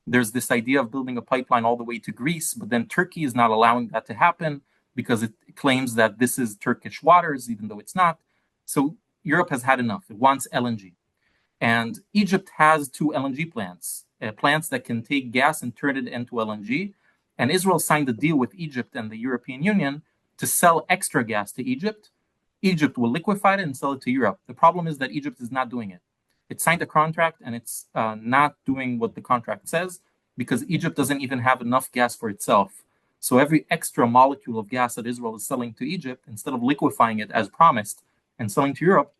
There's this idea of building a pipeline all the way to Greece, but then Turkey is not allowing that to happen because it claims that this is Turkish waters, even though it's not. So Europe has had enough. It wants LNG. And Egypt has 2 LNG plants, plants that can take gas and turn it into LNG. And Israel signed a deal with Egypt and the European Union to sell extra gas to Egypt. Egypt will liquefy it and sell it to Europe. The problem is that Egypt is not doing it. It signed a contract and it's not doing what the contract says, because Egypt doesn't even have enough gas for itself. So every extra molecule of gas that Israel is selling to Egypt, instead of liquefying it as promised and selling to Europe,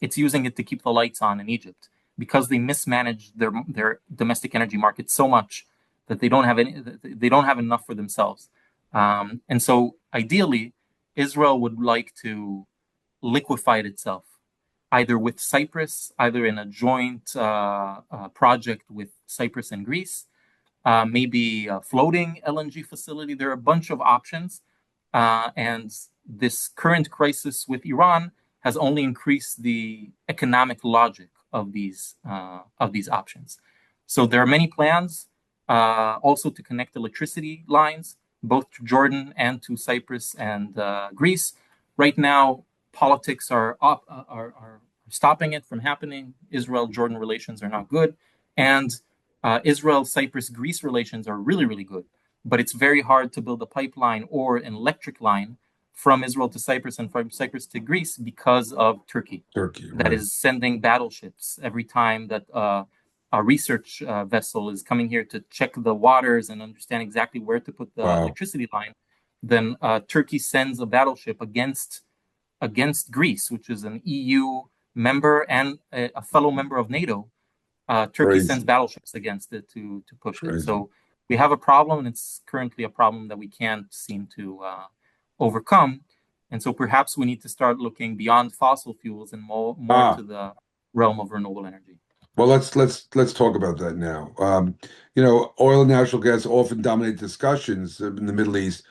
it's using it to keep the lights on in Egypt, because they mismanage their domestic energy market so much that they don't have enough for themselves. And so ideally, Israel would like to liquefy it itself, either with Cyprus, either in a joint project with Cyprus and Greece, maybe a floating LNG facility. There are a bunch of options. And this current crisis with Iran has only increased the economic logic of these options. So there are many plans also to connect electricity lines both to Jordan and to Cyprus and Greece. Right now, politics are stopping it from happening. Israel-Jordan relations are not good, and Israel-Cyprus-Greece relations are really, really good. But it's very hard to build a pipeline or an electric line from Israel to Cyprus and from Cyprus to Greece because of Turkey. Turkey, that right. is sending battleships every time that a research vessel is coming here to check the waters and understand exactly where to put the Wow. electricity line. Then Turkey sends a battleship against Greece, which is an EU member and a fellow member of NATO. Turkey sends Crazy. battleships against it to push it. Crazy. So we have a problem, and it's currently a problem that we can't seem to overcome. And so perhaps we need to start looking beyond fossil fuels and more to the realm of renewable energy. Well, let's talk about that now. Oil and natural gas often dominate discussions in the Middle East,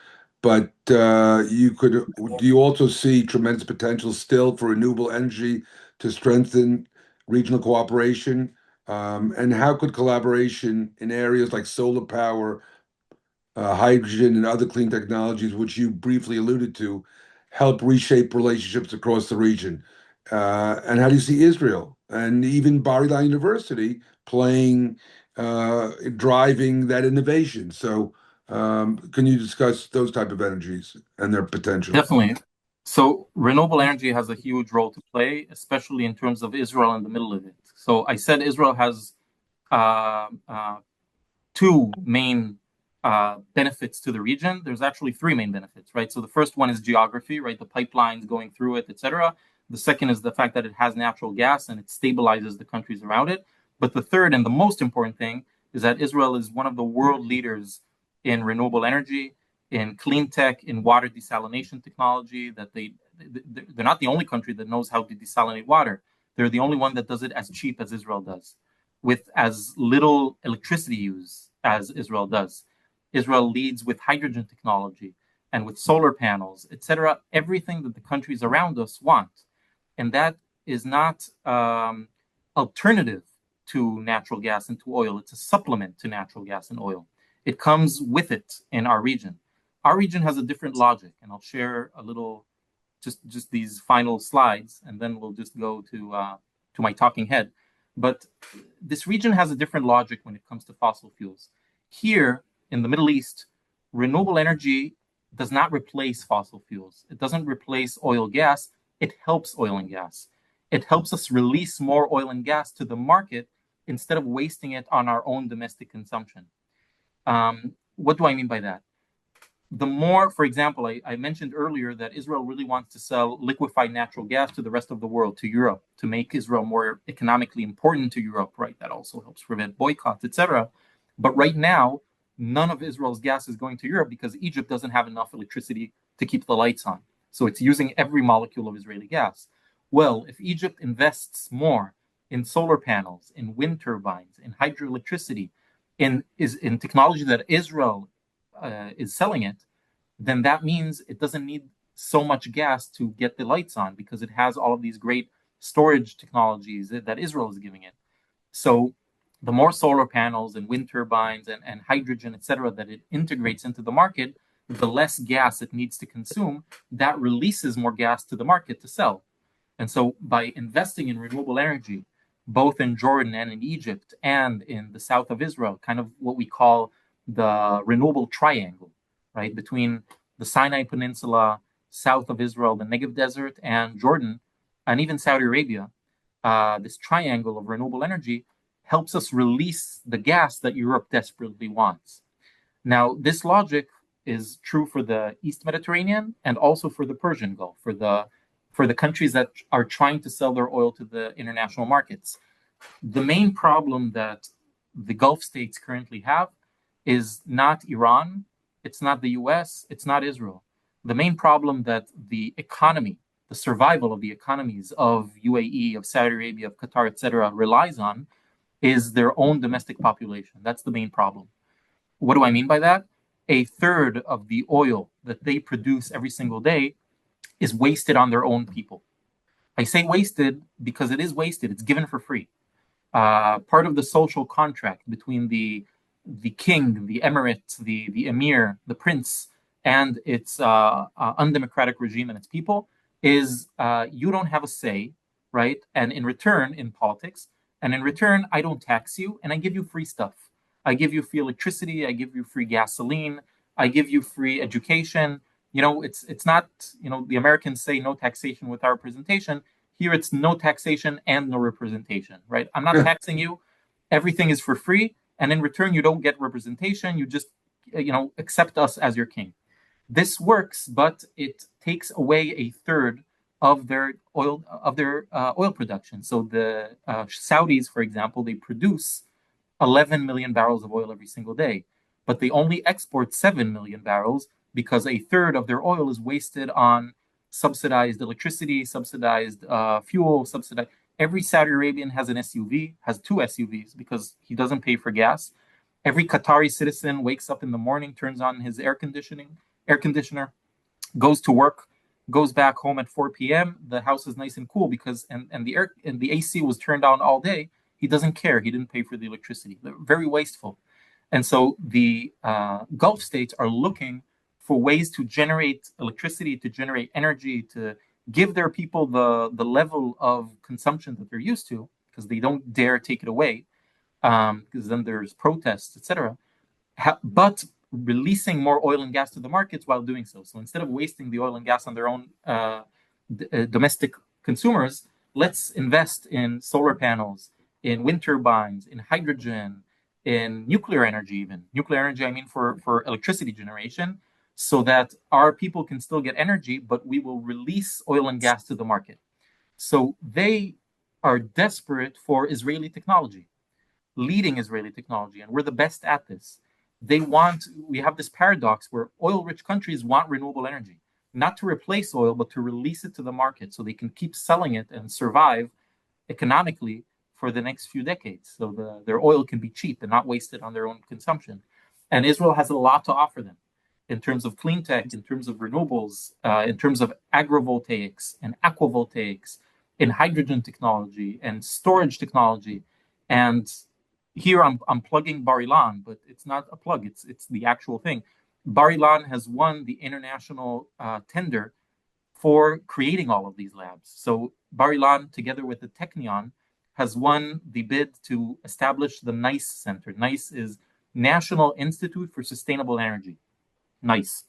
but do you also see tremendous potential still for renewable energy to strengthen regional cooperation? And how could collaboration in areas like solar power, hydrogen, and other clean technologies, which you briefly alluded to, help reshape relationships across the region? And how do you see Israel and even Bar-Ilan University driving that innovation? So, can you discuss those type of energies and their potential? Definitely. So renewable energy has a huge role to play, especially in terms of Israel in the middle of it. So I said Israel has two main benefits to the region. There's actually three main benefits, right? So the first one is geography, right? The pipelines going through it, etc. The second is the fact that it has natural gas and it stabilizes the countries around it. But the third and the most important thing is that Israel is one of the world leaders in renewable energy, in clean tech, in water desalination technology. That they're not the only country that knows how to desalinate water. They're the only one that does it as cheap as Israel does, with as little electricity use as Israel does. Israel leads with hydrogen technology and with solar panels, etc. Everything that the countries around us want. And that is not alternative to natural gas and to oil. It's a supplement to natural gas and oil. It comes with it in our region. Our region has a different logic, and I'll share a little, just these final slides, and then we'll just go to my talking head. But this region has a different logic when it comes to fossil fuels. Here in the Middle East, renewable energy does not replace fossil fuels. It doesn't replace oil gas. It helps oil and gas. It helps us release more oil and gas to the market instead of wasting it on our own domestic consumption. What do I mean by that? The more, for example, I mentioned earlier that Israel really wants to sell liquefied natural gas to the rest of the world, to Europe, to make Israel more economically important to Europe, right? That also helps prevent boycotts, etc. But right now, none of Israel's gas is going to Europe because Egypt doesn't have enough electricity to keep the lights on. So it's using every molecule of Israeli gas. Well, if Egypt invests more in solar panels, in wind turbines, in hydroelectricity, in technology that Israel is selling it, then that means it doesn't need so much gas to get the lights on because it has all of these great storage technologies that Israel is giving it. So the more solar panels and wind turbines and hydrogen, et cetera, that it integrates into the market, the less gas it needs to consume. That releases more gas to the market to sell. And so by investing in renewable energy, both in Jordan and in Egypt and in the south of Israel, kind of what we call the renewable triangle, right? Between the Sinai Peninsula, south of Israel, the Negev Desert, and Jordan, and even Saudi Arabia, this triangle of renewable energy helps us release the gas that Europe desperately wants. Now, this logic is true for the East Mediterranean and also for the Persian Gulf, for the countries that are trying to sell their oil to the international markets. The main problem that the Gulf states currently have is not Iran, it's not the US, it's not Israel. The main problem that the economy, the survival of the economies of UAE, of Saudi Arabia, of Qatar, etc., relies on is their own domestic population. That's the main problem. What do I mean by that? A third of the oil that they produce every single day is wasted on their own people. I say wasted because it is wasted. It's given for free. Part of the social contract between the king, the emirate, the emir, the prince, and its undemocratic regime and its people is you don't have a say, right? And in return, in politics, and in return, I don't tax you and I give you free stuff. I give you free electricity. I give you free gasoline. I give you free education. It's not, the Americans say no taxation without representation. Here it's no taxation and no representation, right? I'm not Yeah. taxing you. Everything is for free. And in return, you don't get representation. You just, accept us as your king. This works, but it takes away a third of their oil production. So the Saudis, for example, they produce 11 million barrels of oil every single day, but they only export 7 million barrels because a third of their oil is wasted on subsidized electricity, subsidized fuel, subsidized. Every Saudi Arabian has an SUV, has two SUVs because he doesn't pay for gas. Every Qatari citizen wakes up in the morning, turns on his air conditioner, goes to work, goes back home at 4 p.m. The house is nice and cool because the AC was turned on all day. He doesn't care. He didn't pay for the electricity. They're very wasteful. And so the Gulf states are looking for ways to generate electricity, to generate energy, to give their people the level of consumption that they're used to, because they don't dare take it away, because then there's protests, etc. But releasing more oil and gas to the markets while doing so. So instead of wasting the oil and gas on their own domestic consumers, let's invest in solar panels, in wind turbines, in hydrogen, in nuclear energy, even. Nuclear energy, I mean, for electricity generation, so that our people can still get energy, but we will release oil and gas to the market. So they are desperate for Israeli technology, leading Israeli technology, and we're the best at this. We have this paradox where oil-rich countries want renewable energy, not to replace oil, but to release it to the market so they can keep selling it and survive economically for the next few decades. So their oil can be cheap and not wasted on their own consumption. And Israel has a lot to offer them in terms of clean tech, in terms of renewables, in terms of agrovoltaics and aquavoltaics, in hydrogen technology and storage technology. And here I'm plugging Bar-Ilan, but it's not a plug, it's the actual thing. Bar-Ilan has won the international tender for creating all of these labs. So Bar-Ilan, together with the Technion, has won the bid to establish the NICE Center. NICE is National Institute for Sustainable Energy, NICE,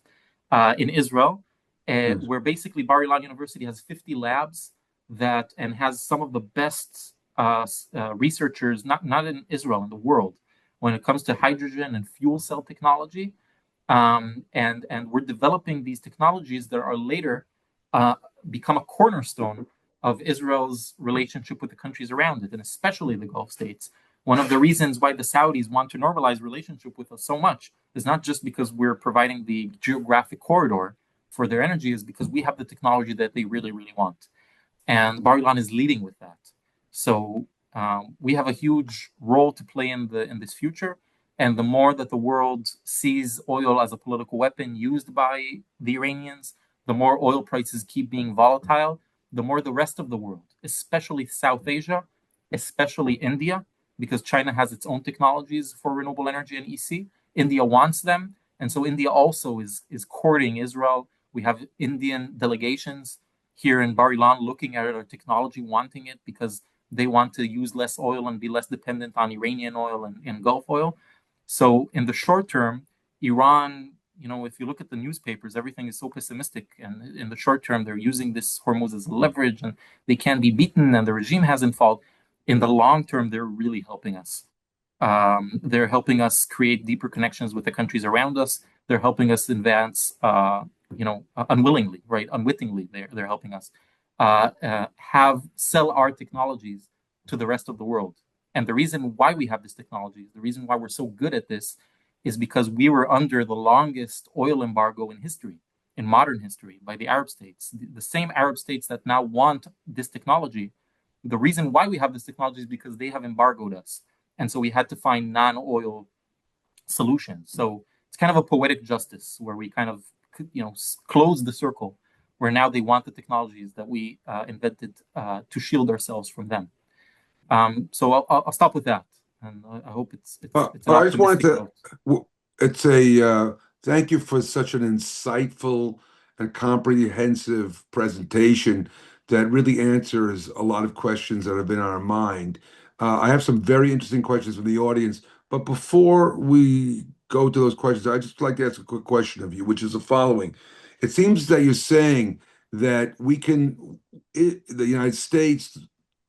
in Israel, where basically Bar-Ilan University has 50 labs and has some of the best researchers, not in Israel, in the world, when it comes to hydrogen and fuel cell technology. And we're developing these technologies that are later become a cornerstone of Israel's relationship with the countries around it, and especially the Gulf states. One of the reasons why the Saudis want to normalize relationship with us so much is not just because we're providing the geographic corridor for their energy, is because we have the technology that they really, really want. And Bar-Ilan is leading with that. So we have a huge role to play in this future. And the more that the world sees oil as a political weapon used by the Iranians, the more oil prices keep being volatile, the more the rest of the world, especially South Asia, especially India, because China has its own technologies for renewable energy and EC, India wants them. And so India also is courting Israel. We have Indian delegations here in Bar-Ilan looking at our technology, wanting it because they want to use less oil and be less dependent on Iranian oil and Gulf oil. So in the short term, Iran, if you look at the newspapers, everything is so pessimistic. And in the short term, they're using this Hormuz as a leverage and they can't be beaten and the regime hasn't fallen. In the long term, they're really helping us. They're helping us create deeper connections with the countries around us. They're helping us advance, unwillingly, right? Unwittingly, they're helping us sell our technologies to the rest of the world. And the reason why we have this technology, the reason why we're so good at this, is because we were under the longest oil embargo in history, in modern history, by the Arab states. The same Arab states that now want this technology, the reason why we have this technology is because they have embargoed us. And so we had to find non-oil solutions. So it's kind of a poetic justice where we kind of, close the circle where now they want the technologies that we invented to shield ourselves from them. So I'll stop with that, and I hope it's an I just wanted optimistic to. note. It's a thank you for such an insightful and comprehensive presentation that really answers a lot of questions that have been on our mind. I have some very interesting questions from the audience, but before we go to those questions, I'd just like to ask a quick question of you, which is the following. It seems that you're saying that the United States,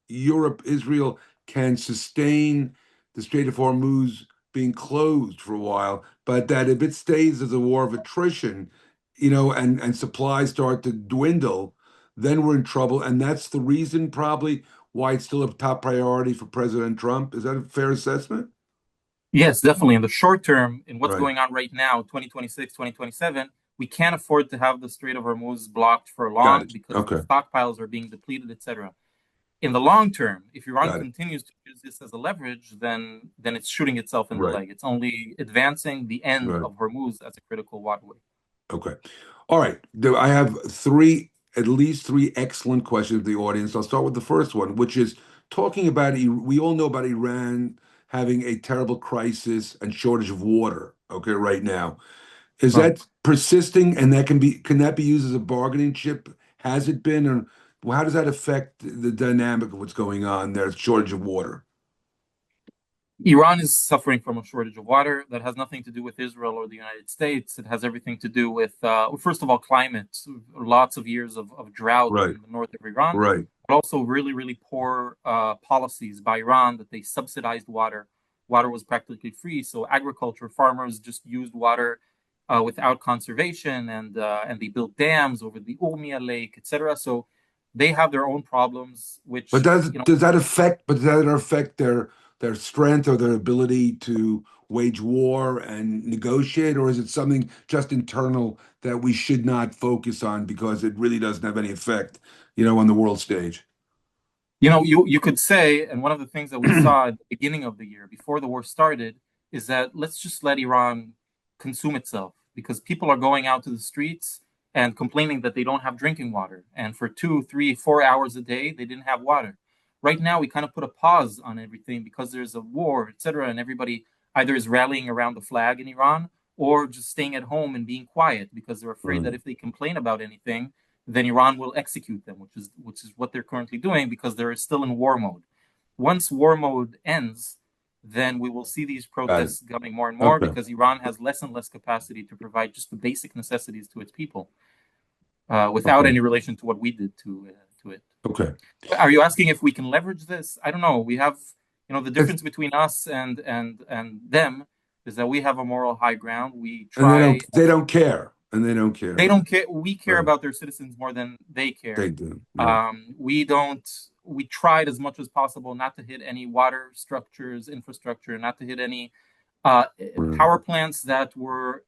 Europe, Israel can sustain the Strait of Hormuz being closed for a while, but that if it stays as a war of attrition, and supplies start to dwindle, then we're in trouble. And that's the reason probably why it's still a top priority for President Trump. Is that a fair assessment? Yes, definitely. In the short term, in what's Right. going on right now, 2026, 2027, we can't afford to have the Strait of Hormuz blocked for Got long it. because the Okay. stockpiles are being depleted, etc. In the long term, if Iran Got it. continues to use this as a leverage, then it's shooting itself in the Right. leg. It's only advancing the end Right. of Hormuz as a critical waterway. Okay. All right. I have at least three excellent questions of the audience. I'll start with the first one, which is talking about, we all know about Iran having a terrible crisis and shortage of water, okay, right now. Is Right. that persisting and can that be used as a bargaining chip? Has it been, or well, how does that affect the dynamic of what's going on there, shortage of water? Iran is suffering from a shortage of water that has nothing to do with Israel or the United States. It has everything to do with, first of all, climate. Lots of years of drought Right, in the north of Iran, right. but also really, really poor policies by Iran that they subsidized water. Water was practically free, so agriculture farmers just used water without conservation, and they built dams over the Urmia Lake, etc. So they have their own problems, But which does that affect their strength or their ability to wage war and negotiate, or is it something just internal that we should not focus on because it really doesn't have any effect, on the world stage? You could say, and one of the things that we saw at the beginning of the year, before the war started, is that let's just let Iran consume itself because people are going out to the streets and complaining that they don't have drinking water. And for 2, 3, 4 hours a day, they didn't have water. Right now, we kind of put a pause on everything because there's a war, etc., and everybody either is rallying around the flag in Iran or just staying at home and being quiet because they're afraid that Right. if they complain about anything, then Iran will execute them, which is what they're currently doing because they're still in war mode. Once war mode ends, then we will see these Got it. protests coming more and more Okay. because Iran has less and less capacity to provide just the basic necessities to its people without Okay. any relation to what we did to it. Okay. Are you asking if we can leverage this? I don't know. We have, the It's, difference between us and them is that we have a moral high ground. We and try. they don't care. And they don't They care. don't care. We care Right. about their citizens more than they They care. do. Yeah. We don't. We tried as much as possible not to hit any water structures, infrastructure, not to hit any uh, Right. power plants that were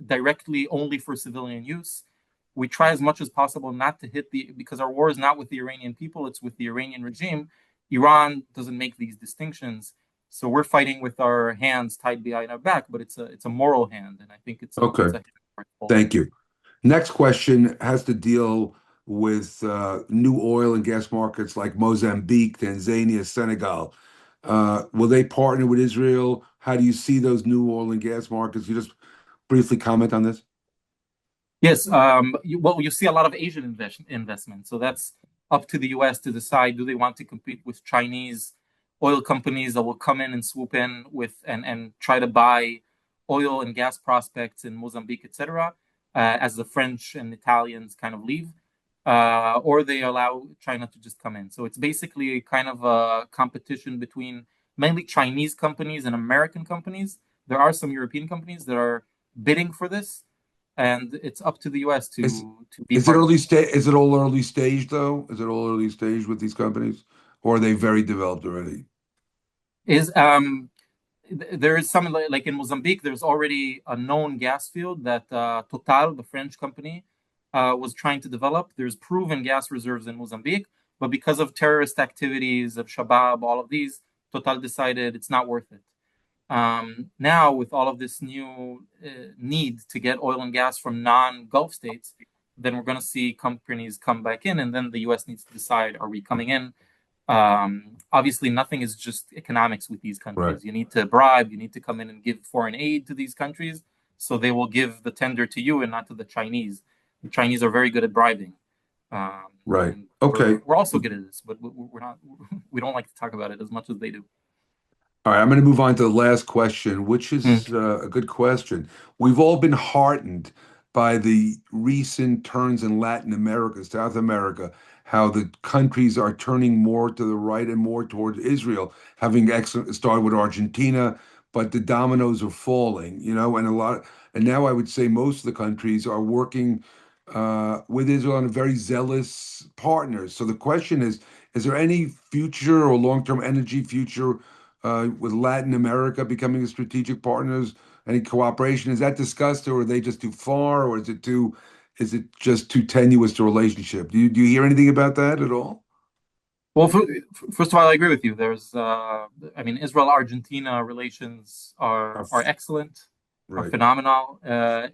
directly only for civilian use. We try as much as possible not to hit because our war is not with the Iranian people; it's with the Iranian regime. Iran doesn't make these distinctions, so we're fighting with our hands tied behind our back. But it's a moral hand, and I think Okay. it's a Thank you. Next question has to deal with new oil and gas markets like Mozambique, Tanzania, Senegal. Will they partner with Israel? How do you see those new oil and gas markets? You just briefly comment on this? Yes, you see a lot of Asian investment. So that's up to the US to decide, do they want to compete with Chinese oil companies that will come in and swoop in with and try to buy oil and gas prospects in Mozambique, etc., as the French and Italians kind of leave, or they allow China to just come in. So it's basically a kind of a competition between mainly Chinese companies and American companies. There are some European companies that are bidding for this, and it's up to the U.S. Is to be is it part of early it. stage? Is it all early stage though? Is it all early stage with these companies, or are they very developed already? Is There is some like in Mozambique. There's already a known gas field that Total, the French company, was trying to develop. There's proven gas reserves in Mozambique, but because of terrorist activities of Shabab, all of these, Total decided it's not worth it. Now, with all of this new need to get oil and gas from non-Gulf states, then we're going to see companies come back in, and then the US needs to decide, are we coming in? Obviously, nothing is just economics with these Right. countries. You need to bribe, you need to come in and give foreign aid to these countries, so they will give the tender to you and not to the Chinese. The Chinese are very good at bribing. Right. And Okay. we're also good at this, but we're not, we don't like to talk about it as much as they do. All right, I'm going to move on to the last question, which Mm. is a good question. We've all been heartened by the recent turns in Latin America, South America, how the countries are turning more to the right and more towards Israel, having excellent started with Argentina, but the dominoes are falling, and now I would say most of the countries are working with Israel and very zealous partners. So the question is there any future or long-term energy future with Latin America becoming a strategic partners? Any cooperation? Is that discussed, or are they just too far, or is it just too tenuous a relationship? Do you hear anything about that at all? Well, first of all, I agree with you. I mean, Israel-Argentina relations Uh, are excellent, are right, phenomenal.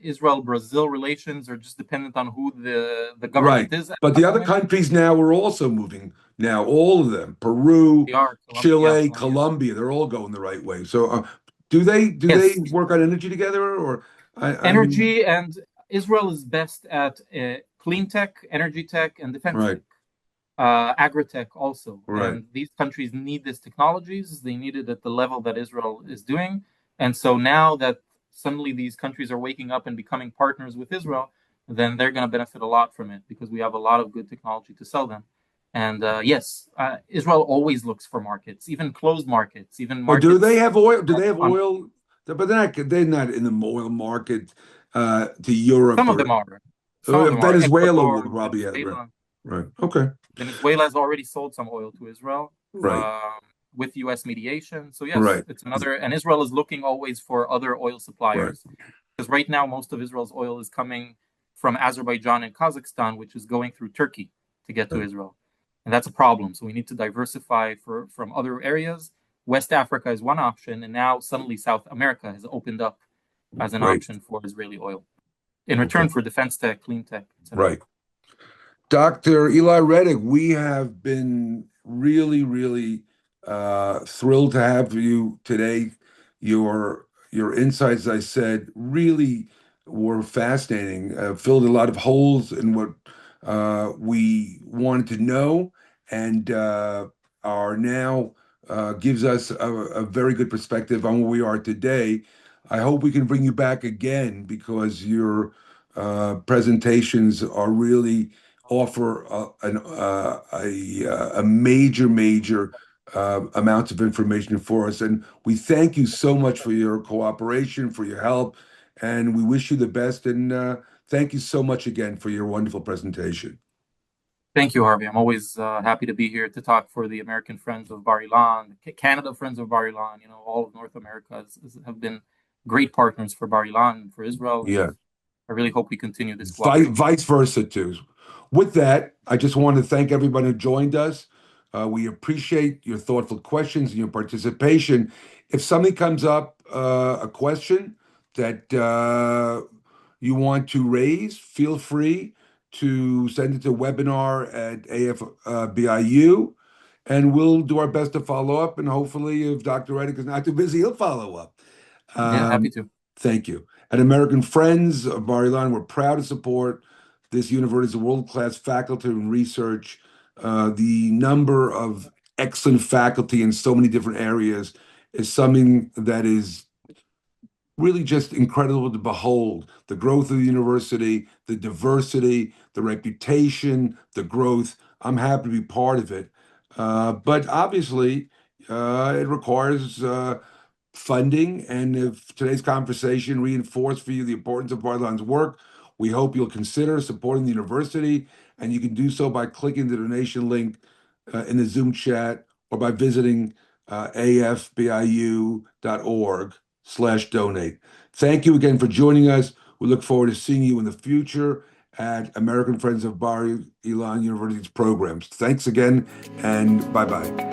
Israel-Brazil relations are just dependent on who the right. government is at But the that other moment. countries now are also moving. Now, all of them, Peru, They are yeah, Chile, Colombia. Colombia, they're all going the right way. So, do they Yes, work on energy together, or I mean, energy, and Israel is best at clean tech, energy tech, and defense right, tech. Agritech also. right, And these countries need these technologies. They need it at the level that Israel is doing. And so now that suddenly these countries are waking up and becoming partners with Israel, then they're going to benefit a lot from it because we have a lot of good technology to sell them. And yes, Israel always looks for markets, even closed markets, even or do they markets have oil? Do they have on oil? But they're not in the oil market to Europe some of them or are. Some of them are. Venezuela will Ecuador, probably have, right. Venezuela. Right. Okay. Venezuela has already sold some oil to Israel Right. with U.S. mediation. So yes, Right. it's another, and Israel is looking always for other oil Right. suppliers because right now most of Israel's oil is coming from Azerbaijan and Kazakhstan, which is going through Turkey to get to Right. Israel, and that's a problem. So we need to diversify from other areas. West Africa is one option, and now suddenly South America has opened up as an Right. option for Israeli oil in Okay. return for defense tech, clean tech, etc. Right. Dr. Eli Rettig, we have been really, really thrilled to have you today. Your insights, as I said, really were fascinating. Filled a lot of holes in what we wanted to know, and are now gives us a very good perspective on where we are today. I hope we can bring you back again because your presentations are really offer a major amounts of information for us. And we thank you so much for your cooperation, for your help, and we wish you the best. And thank you so much again for your wonderful presentation. Thank you, Harvey. I'm always happy to be here to talk for the American Friends of Bar-Ilan, Canada Friends of Bar-Ilan. You know, all of North America have been great partners for Bar-Ilan and for Israel, and Yeah. I really hope we continue this cooperation. Vice versa too. With that, I just want to thank everybody who joined us. We appreciate your thoughtful questions and your participation. If something comes up, a question that you want to raise, feel free to send it to webinar at AFBIU, and we'll do our best to follow up. And hopefully, if Dr. Reddick is not too busy, he'll follow up. Yeah, happy Um, to. Thank you. At American Friends of Bar-Ilan, we're proud to support this university's world-class faculty and research. The number of excellent faculty in so many different areas is something that is really just incredible to behold. The growth of the university, the diversity, the reputation, the growth. I'm happy to be part of it. But obviously, it requires funding. And if today's conversation reinforced for you the importance of Bar-Ilan's work, we hope you'll consider supporting the university. And you can do so by clicking the donation link in the Zoom chat or by visiting afbiu.org/donate. Thank you again for joining us. We look forward to seeing you in the future at American Friends of Bar-Ilan University's programs. Thanks again, and bye-bye.